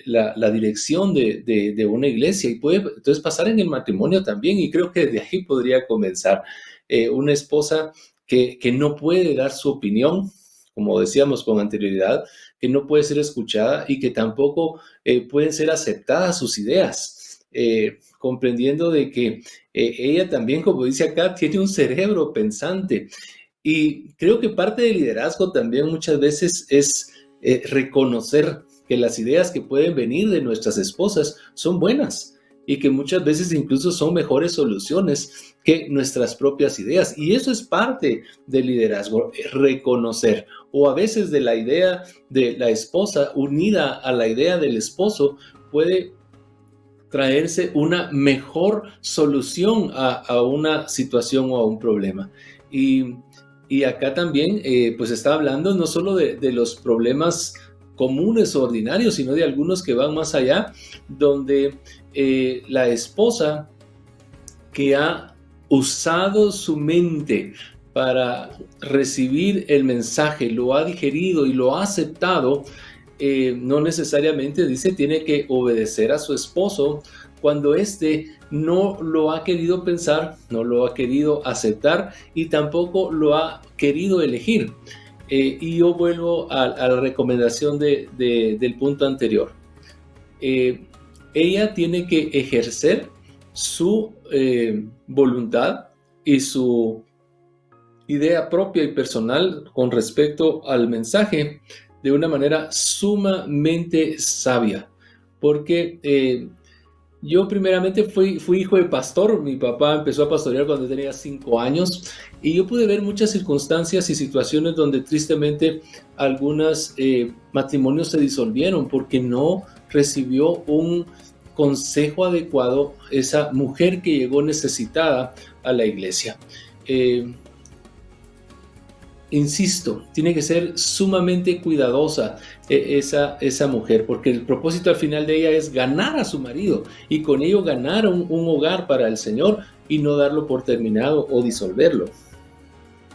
la dirección de una iglesia, y puede entonces pasar en el matrimonio también, y creo que de ahí podría comenzar. Una esposa que no puede dar su opinión, como decíamos con anterioridad, que no puede ser escuchada y que tampoco pueden ser aceptadas sus ideas, comprendiendo de que ella también, como dice acá, tiene un cerebro pensante. Y creo que parte del liderazgo también muchas veces es reconocer que las ideas que pueden venir de nuestras esposas son buenas y que muchas veces incluso son mejores soluciones que nuestras propias ideas. Y eso es parte del liderazgo, reconocer. O a veces de la idea de la esposa unida a la idea del esposo puede traerse una mejor solución a una situación o a un problema. Y acá también pues está hablando no solo de los problemas comunes o ordinarios, sino de algunos que van más allá, donde la esposa que ha usado su mente para recibir el mensaje, lo ha digerido y lo ha aceptado, no necesariamente dice tiene que obedecer a su esposo cuando éste no lo ha querido pensar, no lo ha querido aceptar y tampoco lo ha querido elegir. Y yo vuelvo a la recomendación del punto anterior. Ella tiene que ejercer su voluntad y su idea propia y personal con respecto al mensaje de una manera sumamente sabia, porque yo primeramente fui hijo de pastor. Mi papá empezó a pastorear cuando tenía 5 años y yo pude ver muchas circunstancias y situaciones donde tristemente algunos matrimonios se disolvieron porque no recibió un consejo adecuado esa mujer que llegó necesitada a la iglesia. Insisto, tiene que ser sumamente cuidadosa esa mujer, porque el propósito al final de ella es ganar a su marido y con ello ganar un hogar para el Señor y no darlo por terminado o disolverlo.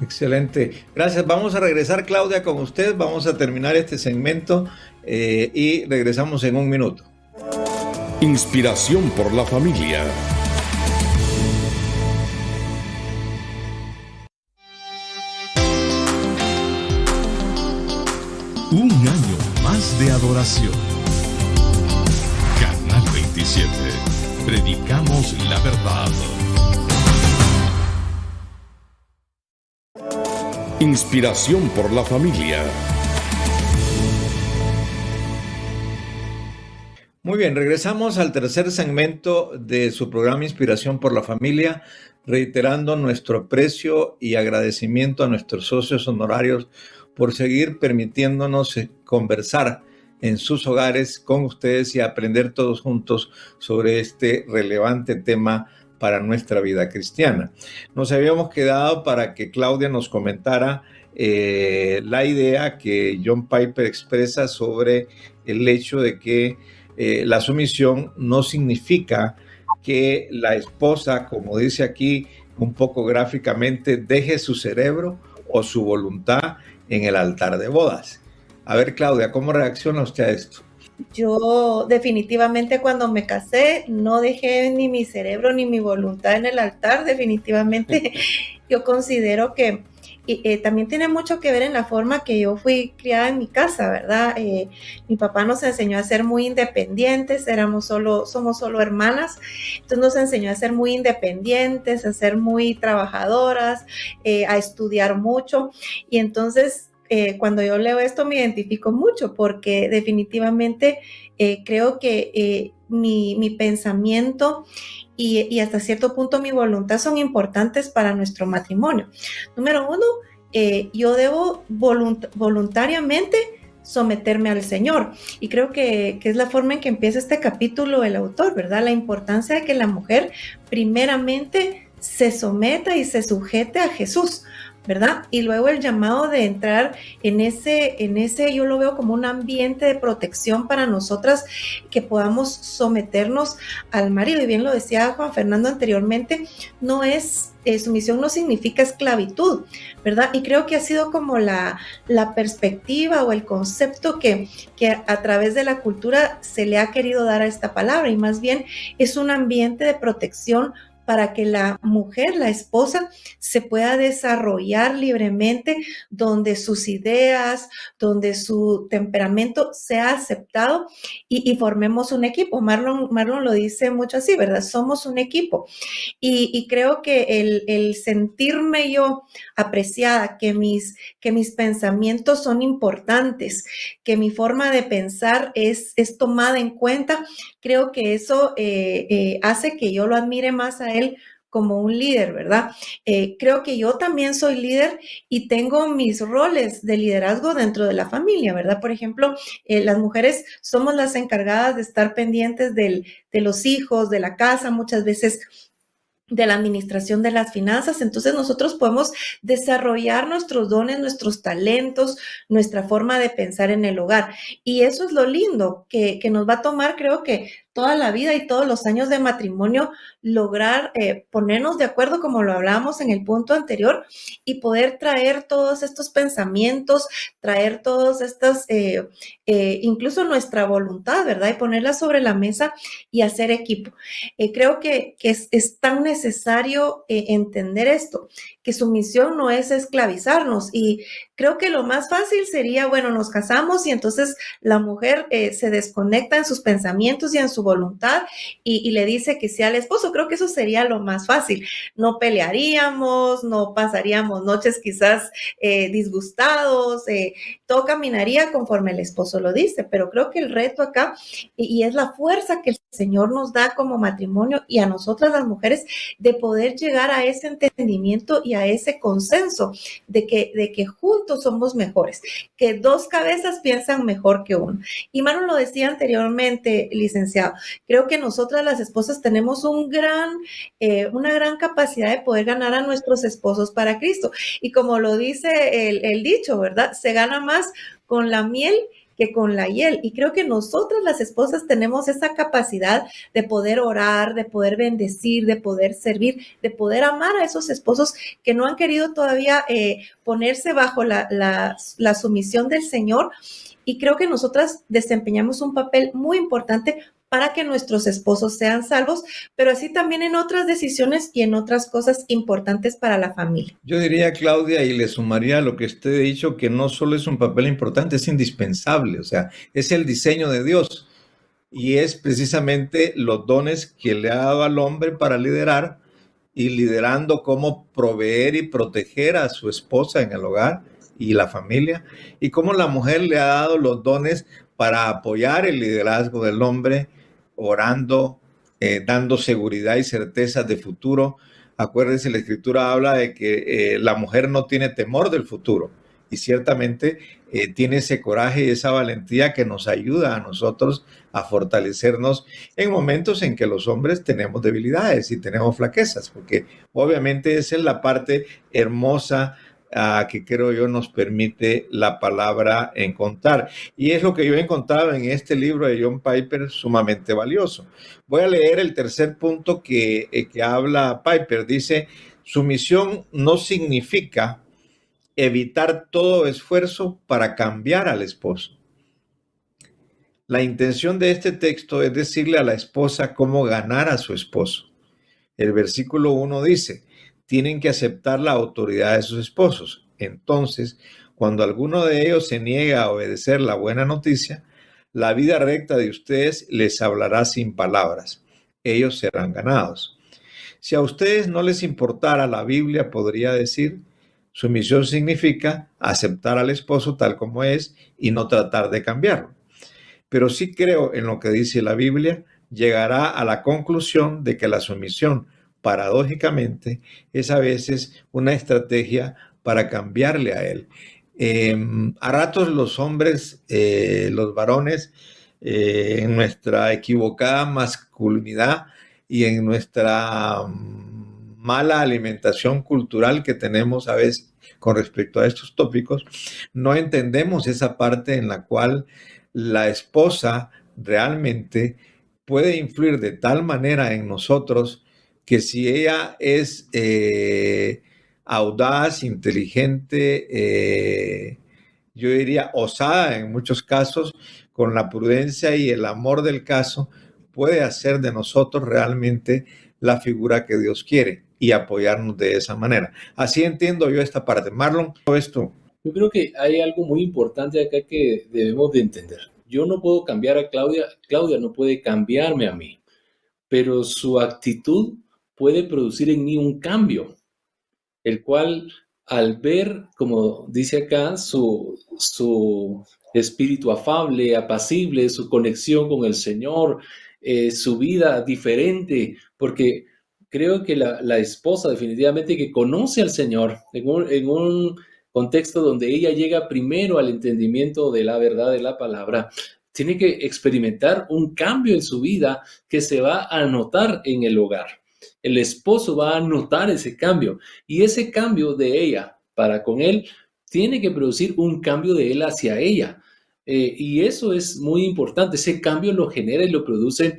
Excelente, gracias. Vamos a regresar, Claudia, con usted. Vamos a terminar este segmento y regresamos en un minuto. Inspiración por la familia. Un año más de adoración. Canal 27. Predicamos la verdad. Inspiración por la familia. Muy bien, regresamos al tercer segmento de su programa Inspiración por la Familia, reiterando nuestro aprecio y agradecimiento a nuestros socios honorarios por seguir permitiéndonos conversar en sus hogares con ustedes y aprender todos juntos sobre este relevante tema para nuestra vida cristiana. Nos habíamos quedado para que Claudia nos comentara la idea que John Piper expresa sobre el hecho de que la sumisión no significa que la esposa, como dice aquí un poco gráficamente, deje su cerebro o su voluntad en el altar de bodas. A ver, Claudia, ¿cómo reacciona usted a esto? Yo definitivamente cuando me casé no dejé ni mi cerebro ni mi voluntad en el altar. Definitivamente yo considero que también tiene mucho que ver en la forma que yo fui criada en mi casa, ¿verdad? Mi papá nos enseñó a ser muy independientes, somos solo hermanas, entonces nos enseñó a ser muy independientes, a ser muy trabajadoras, a estudiar mucho, y entonces cuando yo leo esto me identifico mucho porque definitivamente creo que mi pensamiento y hasta cierto punto mi voluntad son importantes para nuestro matrimonio. Número uno, yo debo voluntariamente someterme al Señor. Y creo que es la forma en que empieza este capítulo el autor, ¿verdad? La importancia de que la mujer primeramente se someta y se sujete a Jesús, ¿verdad? Y luego el llamado de entrar en ese, yo lo veo como un ambiente de protección para nosotras, que podamos someternos al marido. Y bien lo decía Juan Fernando anteriormente, no es, sumisión no significa esclavitud, ¿verdad? Y creo que ha sido como la perspectiva o el concepto que a través de la cultura se le ha querido dar a esta palabra, y más bien es un ambiente de protección para que la mujer, la esposa, se pueda desarrollar libremente, donde sus ideas, donde su temperamento sea aceptado y formemos un equipo. Marlon lo dice mucho así, ¿verdad? Somos un equipo. Y creo que el sentirme yo apreciada, que mis pensamientos son importantes, que mi forma de pensar es tomada en cuenta, creo que eso hace que yo lo admire más a él como un líder, ¿verdad? Creo que yo también soy líder y tengo mis roles de liderazgo dentro de la familia, ¿verdad? Por ejemplo, las mujeres somos las encargadas de estar pendientes de los hijos, de la casa, muchas veces de la administración de las finanzas. Entonces nosotros podemos desarrollar nuestros dones, nuestros talentos, nuestra forma de pensar en el hogar. Y eso es lo lindo que nos va a tomar, creo que toda la vida y todos los años de matrimonio, lograr ponernos de acuerdo, como lo hablábamos en el punto anterior, y poder traer todos estos pensamientos, traer todos estos, incluso nuestra voluntad, ¿verdad? Y ponerla sobre la mesa y hacer equipo. Creo que es tan necesario entender esto, que su misión no es esclavizarnos, y creo que lo más fácil sería, bueno, nos casamos y entonces la mujer se desconecta en sus pensamientos y en su voluntad y le dice que sea el esposo. Creo que eso sería lo más fácil. No pelearíamos, no pasaríamos noches quizás disgustados, todo caminaría conforme el esposo lo dice, pero creo que el reto acá, y es la fuerza que el Señor nos da como matrimonio y a nosotras las mujeres, de poder llegar a ese entendimiento y a ese consenso de que juntos somos mejores, que dos cabezas piensan mejor que uno. Y Manu lo decía anteriormente, licenciado, creo que nosotras las esposas tenemos una gran capacidad de poder ganar a nuestros esposos para Cristo. Y como lo dice el dicho, ¿verdad? Se gana más con la miel que con la hiel. Y creo que nosotras las esposas tenemos esa capacidad de poder orar, de poder bendecir, de poder servir, de poder amar a esos esposos que no han querido todavía ponerse bajo la sumisión del Señor. Y creo que nosotras desempeñamos un papel muy importante para que nuestros esposos sean salvos, pero así también en otras decisiones y en otras cosas importantes para la familia. Yo diría, Claudia, y le sumaría a lo que usted ha dicho, que no solo es un papel importante, es indispensable, o sea, es el diseño de Dios y es precisamente los dones que le ha dado al hombre para liderar, y liderando cómo proveer y proteger a su esposa en el hogar y la familia, y cómo la mujer le ha dado los dones para apoyar el liderazgo del hombre, orando, dando seguridad y certezas de futuro. Acuérdense, la Escritura habla de que la mujer no tiene temor del futuro, y ciertamente tiene ese coraje y esa valentía que nos ayuda a nosotros a fortalecernos en momentos en que los hombres tenemos debilidades y tenemos flaquezas, porque obviamente esa es la parte hermosa que creo yo nos permite la palabra encontrar. Y es lo que yo he encontrado en este libro de John Piper sumamente valioso. Voy a leer el tercer punto que habla Piper. Dice, sumisión no significa evitar todo esfuerzo para cambiar al esposo. La intención de este texto es decirle a la esposa cómo ganar a su esposo. El versículo 1 dice, tienen que aceptar la autoridad de sus esposos. Entonces, cuando alguno de ellos se niega a obedecer la buena noticia, la vida recta de ustedes les hablará sin palabras. Ellos serán ganados. Si a ustedes no les importara, la Biblia podría decir, sumisión significa aceptar al esposo tal como es y no tratar de cambiarlo. Pero sí creo en lo que dice la Biblia, llegará a la conclusión de que la sumisión, paradójicamente, es a veces una estrategia para cambiarle a él. A ratos los hombres, los varones, en nuestra equivocada masculinidad y en nuestra mala alimentación cultural que tenemos a veces con respecto a estos tópicos, no entendemos esa parte en la cual la esposa realmente puede influir de tal manera en nosotros que si ella es audaz, inteligente, yo diría osada en muchos casos, con la prudencia y el amor del caso, puede hacer de nosotros realmente la figura que Dios quiere y apoyarnos de esa manera. Así entiendo yo esta parte. Marlon, ¿cómo ves tú? Yo creo que hay algo muy importante acá que debemos de entender. Yo no puedo cambiar a Claudia, Claudia no puede cambiarme a mí, pero su actitud puede producir en mí un cambio, el cual al ver, como dice acá, su espíritu afable, apacible, su conexión con el Señor, su vida diferente, porque creo que la esposa definitivamente que conoce al Señor en un contexto donde ella llega primero al entendimiento de la verdad de la palabra, tiene que experimentar un cambio en su vida que se va a notar en el hogar. El esposo va a notar ese cambio y ese cambio de ella para con él tiene que producir un cambio de él hacia ella. Y eso es muy importante. Ese cambio lo genera y lo produce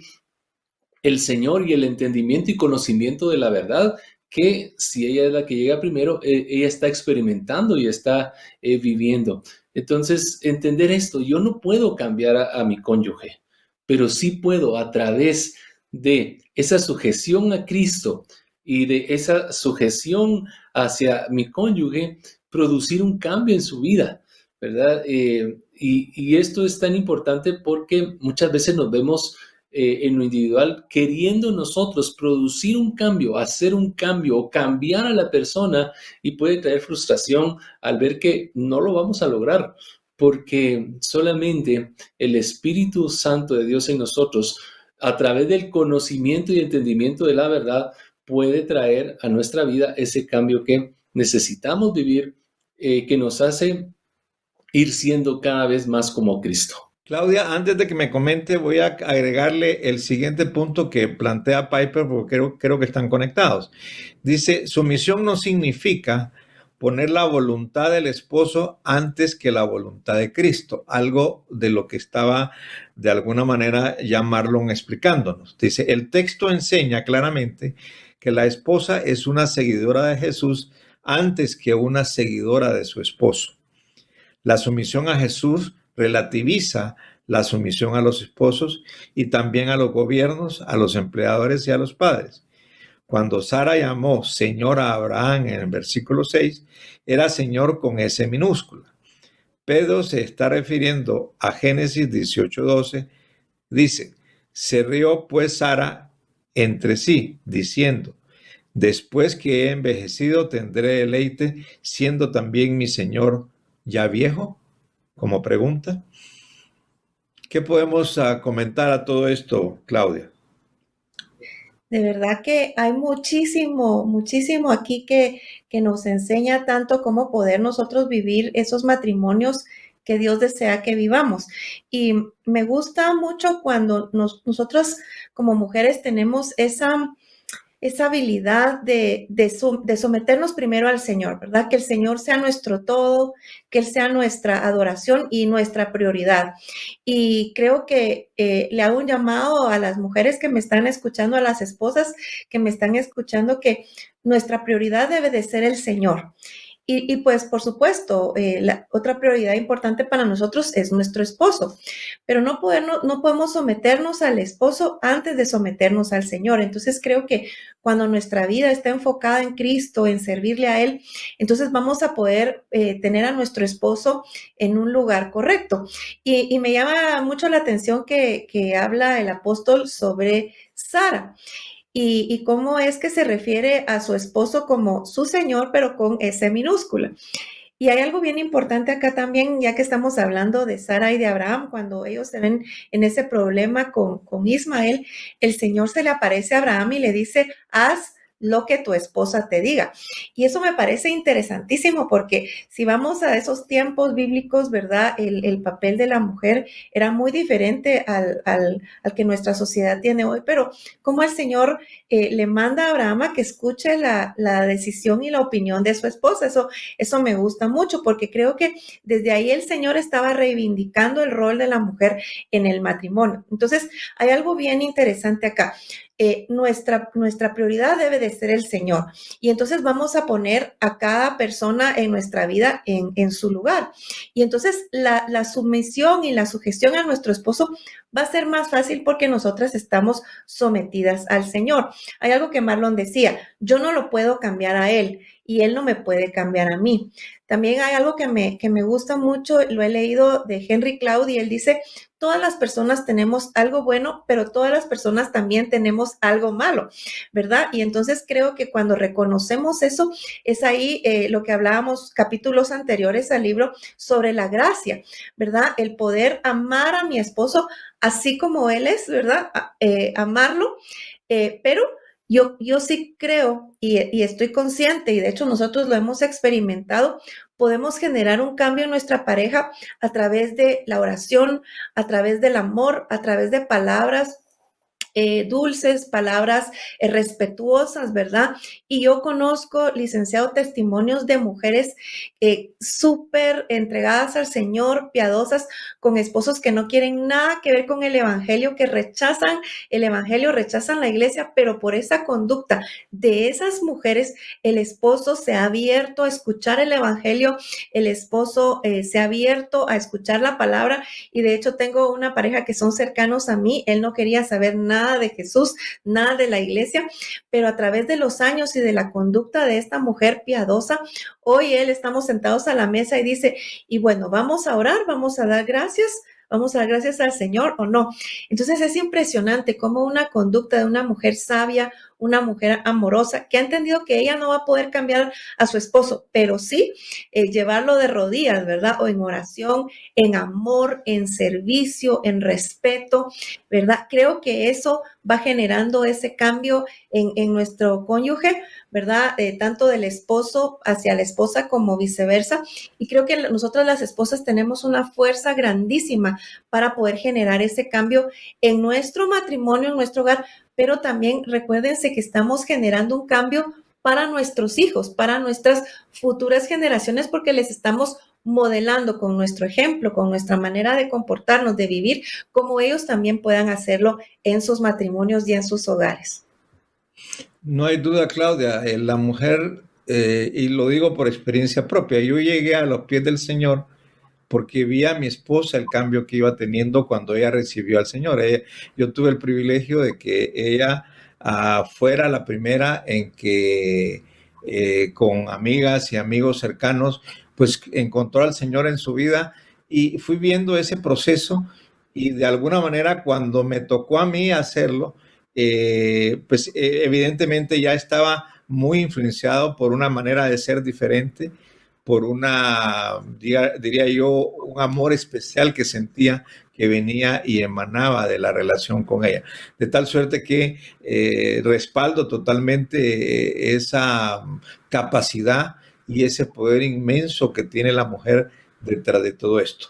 el Señor y el entendimiento y conocimiento de la verdad, que si ella es la que llega primero, ella está experimentando y está viviendo. Entonces, entender esto, yo no puedo cambiar a mi cónyuge, pero sí puedo a través de esa sujeción a Cristo y de esa sujeción hacia mi cónyuge, producir un cambio en su vida, ¿verdad? Y esto es tan importante porque muchas veces nos vemos en lo individual, queriendo nosotros producir un cambio, hacer un cambio o cambiar a la persona, y puede traer frustración al ver que no lo vamos a lograr, porque solamente el Espíritu Santo de Dios en nosotros, a través del conocimiento y entendimiento de la verdad, puede traer a nuestra vida ese cambio que necesitamos vivir, que nos hace ir siendo cada vez más como Cristo. Claudia, antes de que me comente, voy a agregarle el siguiente punto que plantea Piper, porque creo que están conectados. Dice, sumisión no significa poner la voluntad del esposo antes que la voluntad de Cristo, algo de lo que estaba de alguna manera ya Marlon explicándonos. Dice, el texto enseña claramente que la esposa es una seguidora de Jesús antes que una seguidora de su esposo. La sumisión a Jesús relativiza la sumisión a los esposos y también a los gobiernos, a los empleadores y a los padres. Cuando Sara llamó Señor a Abraham en el versículo 6, era Señor con S minúscula. Pedro se está refiriendo a Génesis 18:12, dice, se rió pues Sara entre sí, diciendo, después que he envejecido tendré deleite, siendo también mi Señor ya viejo, como pregunta. ¿Qué podemos comentar a todo esto, Claudia? De verdad que hay muchísimo aquí que nos enseña tanto cómo poder nosotros vivir esos matrimonios que Dios desea que vivamos. Y me gusta mucho cuando nosotros como mujeres tenemos esa habilidad de someternos primero al Señor, ¿verdad? Que el Señor sea nuestro todo, que Él sea nuestra adoración y nuestra prioridad. Y creo que le hago un llamado a las mujeres que me están escuchando, a las esposas que me están escuchando, que nuestra prioridad debe de ser el Señor. Y pues, por supuesto, la otra prioridad importante para nosotros es nuestro esposo, pero no podemos someternos al esposo antes de someternos al Señor. Entonces, creo que cuando nuestra vida está enfocada en Cristo, en servirle a Él, entonces vamos a poder tener a nuestro esposo en un lugar correcto. Y me llama mucho la atención que habla el apóstol sobre Sara. Y cómo es que se refiere a su esposo como su Señor, pero con S minúscula. Y hay algo bien importante acá también, ya que estamos hablando de Sara y de Abraham, cuando ellos se ven en ese problema con Ismael, el Señor se le aparece a Abraham y le dice, haz lo que tu esposa te diga. Y eso me parece interesantísimo porque si vamos a esos tiempos bíblicos, ¿verdad? El papel de la mujer era muy diferente al que nuestra sociedad tiene hoy, pero como el Señor le manda a Abraham a que escuche la decisión y la opinión de su esposa. Eso me gusta mucho porque creo que desde ahí el Señor estaba reivindicando el rol de la mujer en el matrimonio. Entonces, hay algo bien interesante acá. Nuestra prioridad debe de ser el Señor. Y entonces vamos a poner a cada persona en nuestra vida en su lugar. Y entonces la sumisión y la sujeción a nuestro esposo va a ser más fácil porque nosotras estamos sometidas al Señor. Hay algo que Marlon decía, yo no lo puedo cambiar a Él y Él no me puede cambiar a mí. También hay algo que me gusta mucho, lo he leído de Henry Cloud y él dice, todas las personas tenemos algo bueno, pero todas las personas también tenemos algo malo, ¿verdad? Y entonces creo que cuando reconocemos eso, es ahí lo que hablábamos capítulos anteriores al libro sobre la gracia, ¿verdad? El poder amar a mi esposo así como él es, ¿verdad? Amarlo, pero yo sí creo y estoy consciente, y de hecho nosotros lo hemos experimentado, podemos generar un cambio en nuestra pareja a través de la oración, a través del amor, a través de palabras dulces, palabras respetuosas, ¿verdad? Y yo conozco, licenciado, testimonios de mujeres súper entregadas al Señor, piadosas, con esposos que no quieren nada que ver con el evangelio, que rechazan el evangelio, rechazan la iglesia, pero por esa conducta de esas mujeres, el esposo se ha abierto a escuchar el evangelio, el esposo se ha abierto a escuchar la palabra, y de hecho tengo una pareja que son cercanos a mí, él no quería saber nada de Jesús, nada de la iglesia, pero a través de los años y de la conducta de esta mujer piadosa, hoy estamos sentados a la mesa y dice, y bueno, vamos a orar, vamos a dar gracias al Señor o no. Entonces es impresionante cómo una conducta de una mujer sabia, una mujer amorosa, que ha entendido que ella no va a poder cambiar a su esposo, pero sí llevarlo de rodillas, ¿verdad? O en oración, en amor, en servicio, en respeto, ¿verdad? Creo que eso va generando ese cambio en nuestro cónyuge, ¿verdad? Tanto del esposo hacia la esposa como viceversa. Y creo que nosotras las esposas tenemos una fuerza grandísima para poder generar ese cambio en nuestro matrimonio, en nuestro hogar, pero también recuérdense que estamos generando un cambio para nuestros hijos, para nuestras futuras generaciones, porque les estamos modelando con nuestro ejemplo, con nuestra manera de comportarnos, de vivir, como ellos también puedan hacerlo en sus matrimonios y en sus hogares. No hay duda, Claudia, la mujer, y lo digo por experiencia propia, yo llegué a los pies del Señor porque vi a mi esposa el cambio que iba teniendo cuando ella recibió al Señor. Yo tuve el privilegio de que ella fuera la primera en que con amigas y amigos cercanos, pues encontró al Señor en su vida, y fui viendo ese proceso, y de alguna manera cuando me tocó a mí hacerlo, pues evidentemente ya estaba muy influenciado por una manera de ser diferente, por diría yo, un amor especial que sentía que venía y emanaba de la relación con ella. De tal suerte que respaldo totalmente esa capacidad y ese poder inmenso que tiene la mujer detrás de todo esto.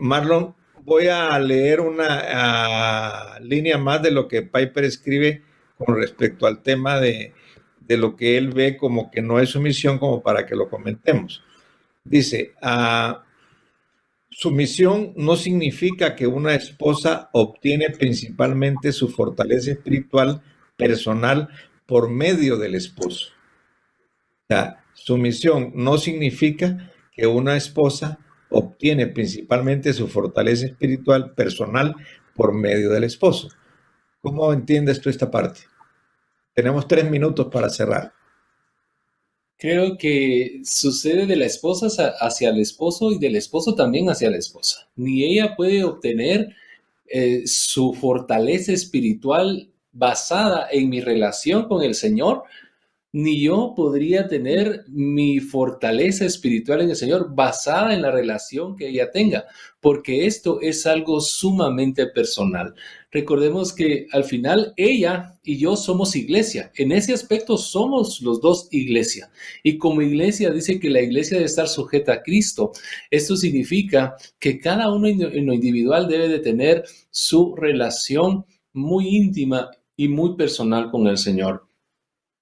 Marlon, voy a leer una línea más de lo que Piper escribe con respecto al tema de lo que él ve como que no es sumisión, como para que lo comentemos. Dice, sumisión no significa que una esposa obtiene principalmente su fortaleza espiritual personal por medio del esposo. O sea, sumisión no significa que una esposa obtiene principalmente su fortaleza espiritual personal por medio del esposo. ¿Cómo entiendes tú esta parte? Tenemos 3 minutos para cerrar. Creo que sucede de la esposa hacia el esposo y del esposo también hacia la esposa. Ni ella puede obtener su fortaleza espiritual basada en mi relación con el Señor, ni yo podría tener mi fortaleza espiritual en el Señor basada en la relación que ella tenga, porque esto es algo sumamente personal. Recordemos que al final ella y yo somos iglesia. En ese aspecto somos los dos iglesia. Y como iglesia dice que la iglesia debe estar sujeta a Cristo. Esto significa que cada uno en lo individual debe de tener su relación muy íntima y muy personal con el Señor.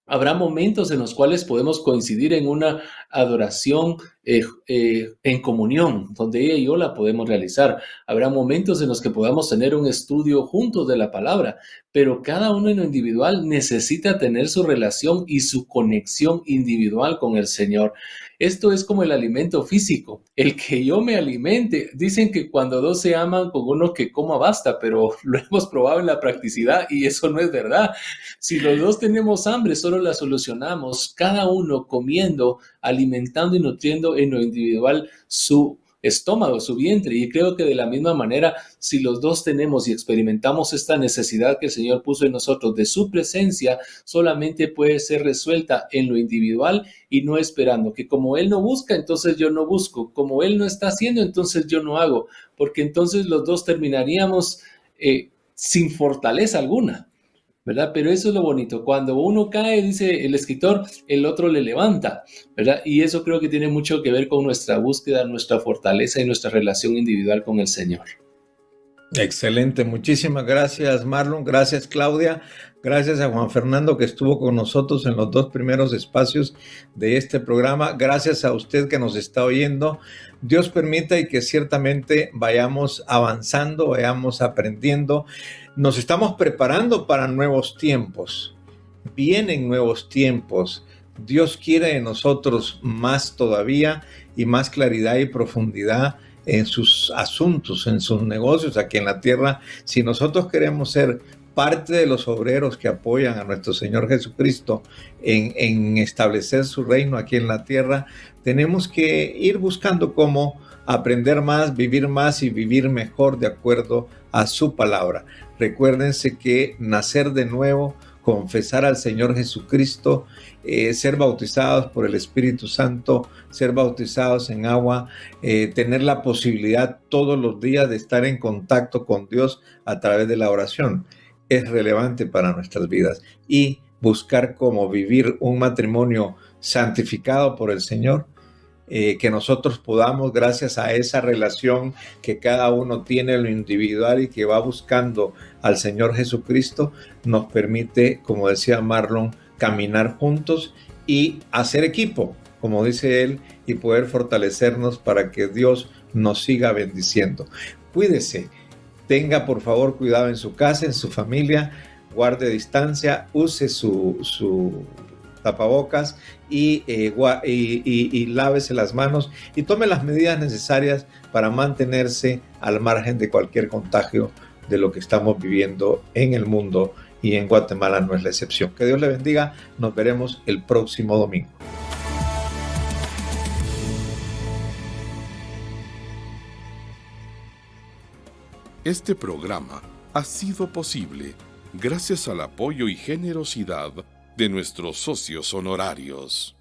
Habrá momentos en los cuales podemos coincidir en una adoración en comunión, donde ella y yo la podemos realizar. Habrá momentos en los que podamos tener un estudio juntos de la palabra, pero cada uno en lo individual necesita tener su relación y su conexión individual con el Señor. Esto es como el alimento físico. El que yo me alimente, dicen que cuando dos se aman, con uno que coma basta, pero lo hemos probado en la practicidad y eso no es verdad. Si los dos tenemos hambre, solo la solucionamos, cada uno comiendo, alimentando y nutriendo en lo individual su estómago, su vientre. Y creo que de la misma manera, si los dos tenemos y experimentamos esta necesidad que el Señor puso en nosotros de su presencia, solamente puede ser resuelta en lo individual y no esperando que como Él no busca, entonces yo no busco. Como Él no está haciendo, entonces yo no hago. Porque entonces los dos terminaríamos sin fortaleza alguna, ¿verdad? Pero eso es lo bonito. Cuando uno cae, dice el escritor, el otro le levanta, ¿verdad? Y eso creo que tiene mucho que ver con nuestra búsqueda, nuestra fortaleza y nuestra relación individual con el Señor. Excelente, muchísimas gracias Marlon, gracias Claudia, gracias a Juan Fernando que estuvo con nosotros en los 2 primeros espacios de este programa, gracias a usted que nos está oyendo. Dios permita y que ciertamente vayamos avanzando, vayamos aprendiendo. Nos estamos preparando para nuevos tiempos, vienen nuevos tiempos. Dios quiere de nosotros más todavía y más claridad y profundidad en sus asuntos, en sus negocios aquí en la tierra. Si nosotros queremos ser parte de los obreros que apoyan a nuestro Señor Jesucristo en establecer su reino aquí en la tierra, tenemos que ir buscando cómo aprender más y vivir mejor de acuerdo a su palabra. Recuérdense que nacer de nuevo, confesar al Señor Jesucristo, ser bautizados por el Espíritu Santo, ser bautizados en agua, tener la posibilidad todos los días de estar en contacto con Dios a través de la oración, es relevante para nuestras vidas. Y buscar cómo vivir un matrimonio santificado por el Señor, que nosotros podamos, gracias a esa relación que cada uno tiene en lo individual y que va buscando al Señor Jesucristo, nos permite, como decía Marlon, caminar juntos y hacer equipo, como dice él, y poder fortalecernos para que Dios nos siga bendiciendo. Cuídese, tenga por favor cuidado en su casa, en su familia, guarde distancia, use su tapabocas y lávese las manos y tome las medidas necesarias para mantenerse al margen de cualquier contagio de lo que estamos viviendo en el mundo, y en Guatemala no es la excepción. Que Dios le bendiga, nos veremos el próximo domingo. Este programa ha sido posible gracias al apoyo y generosidad de nuestros socios honorarios.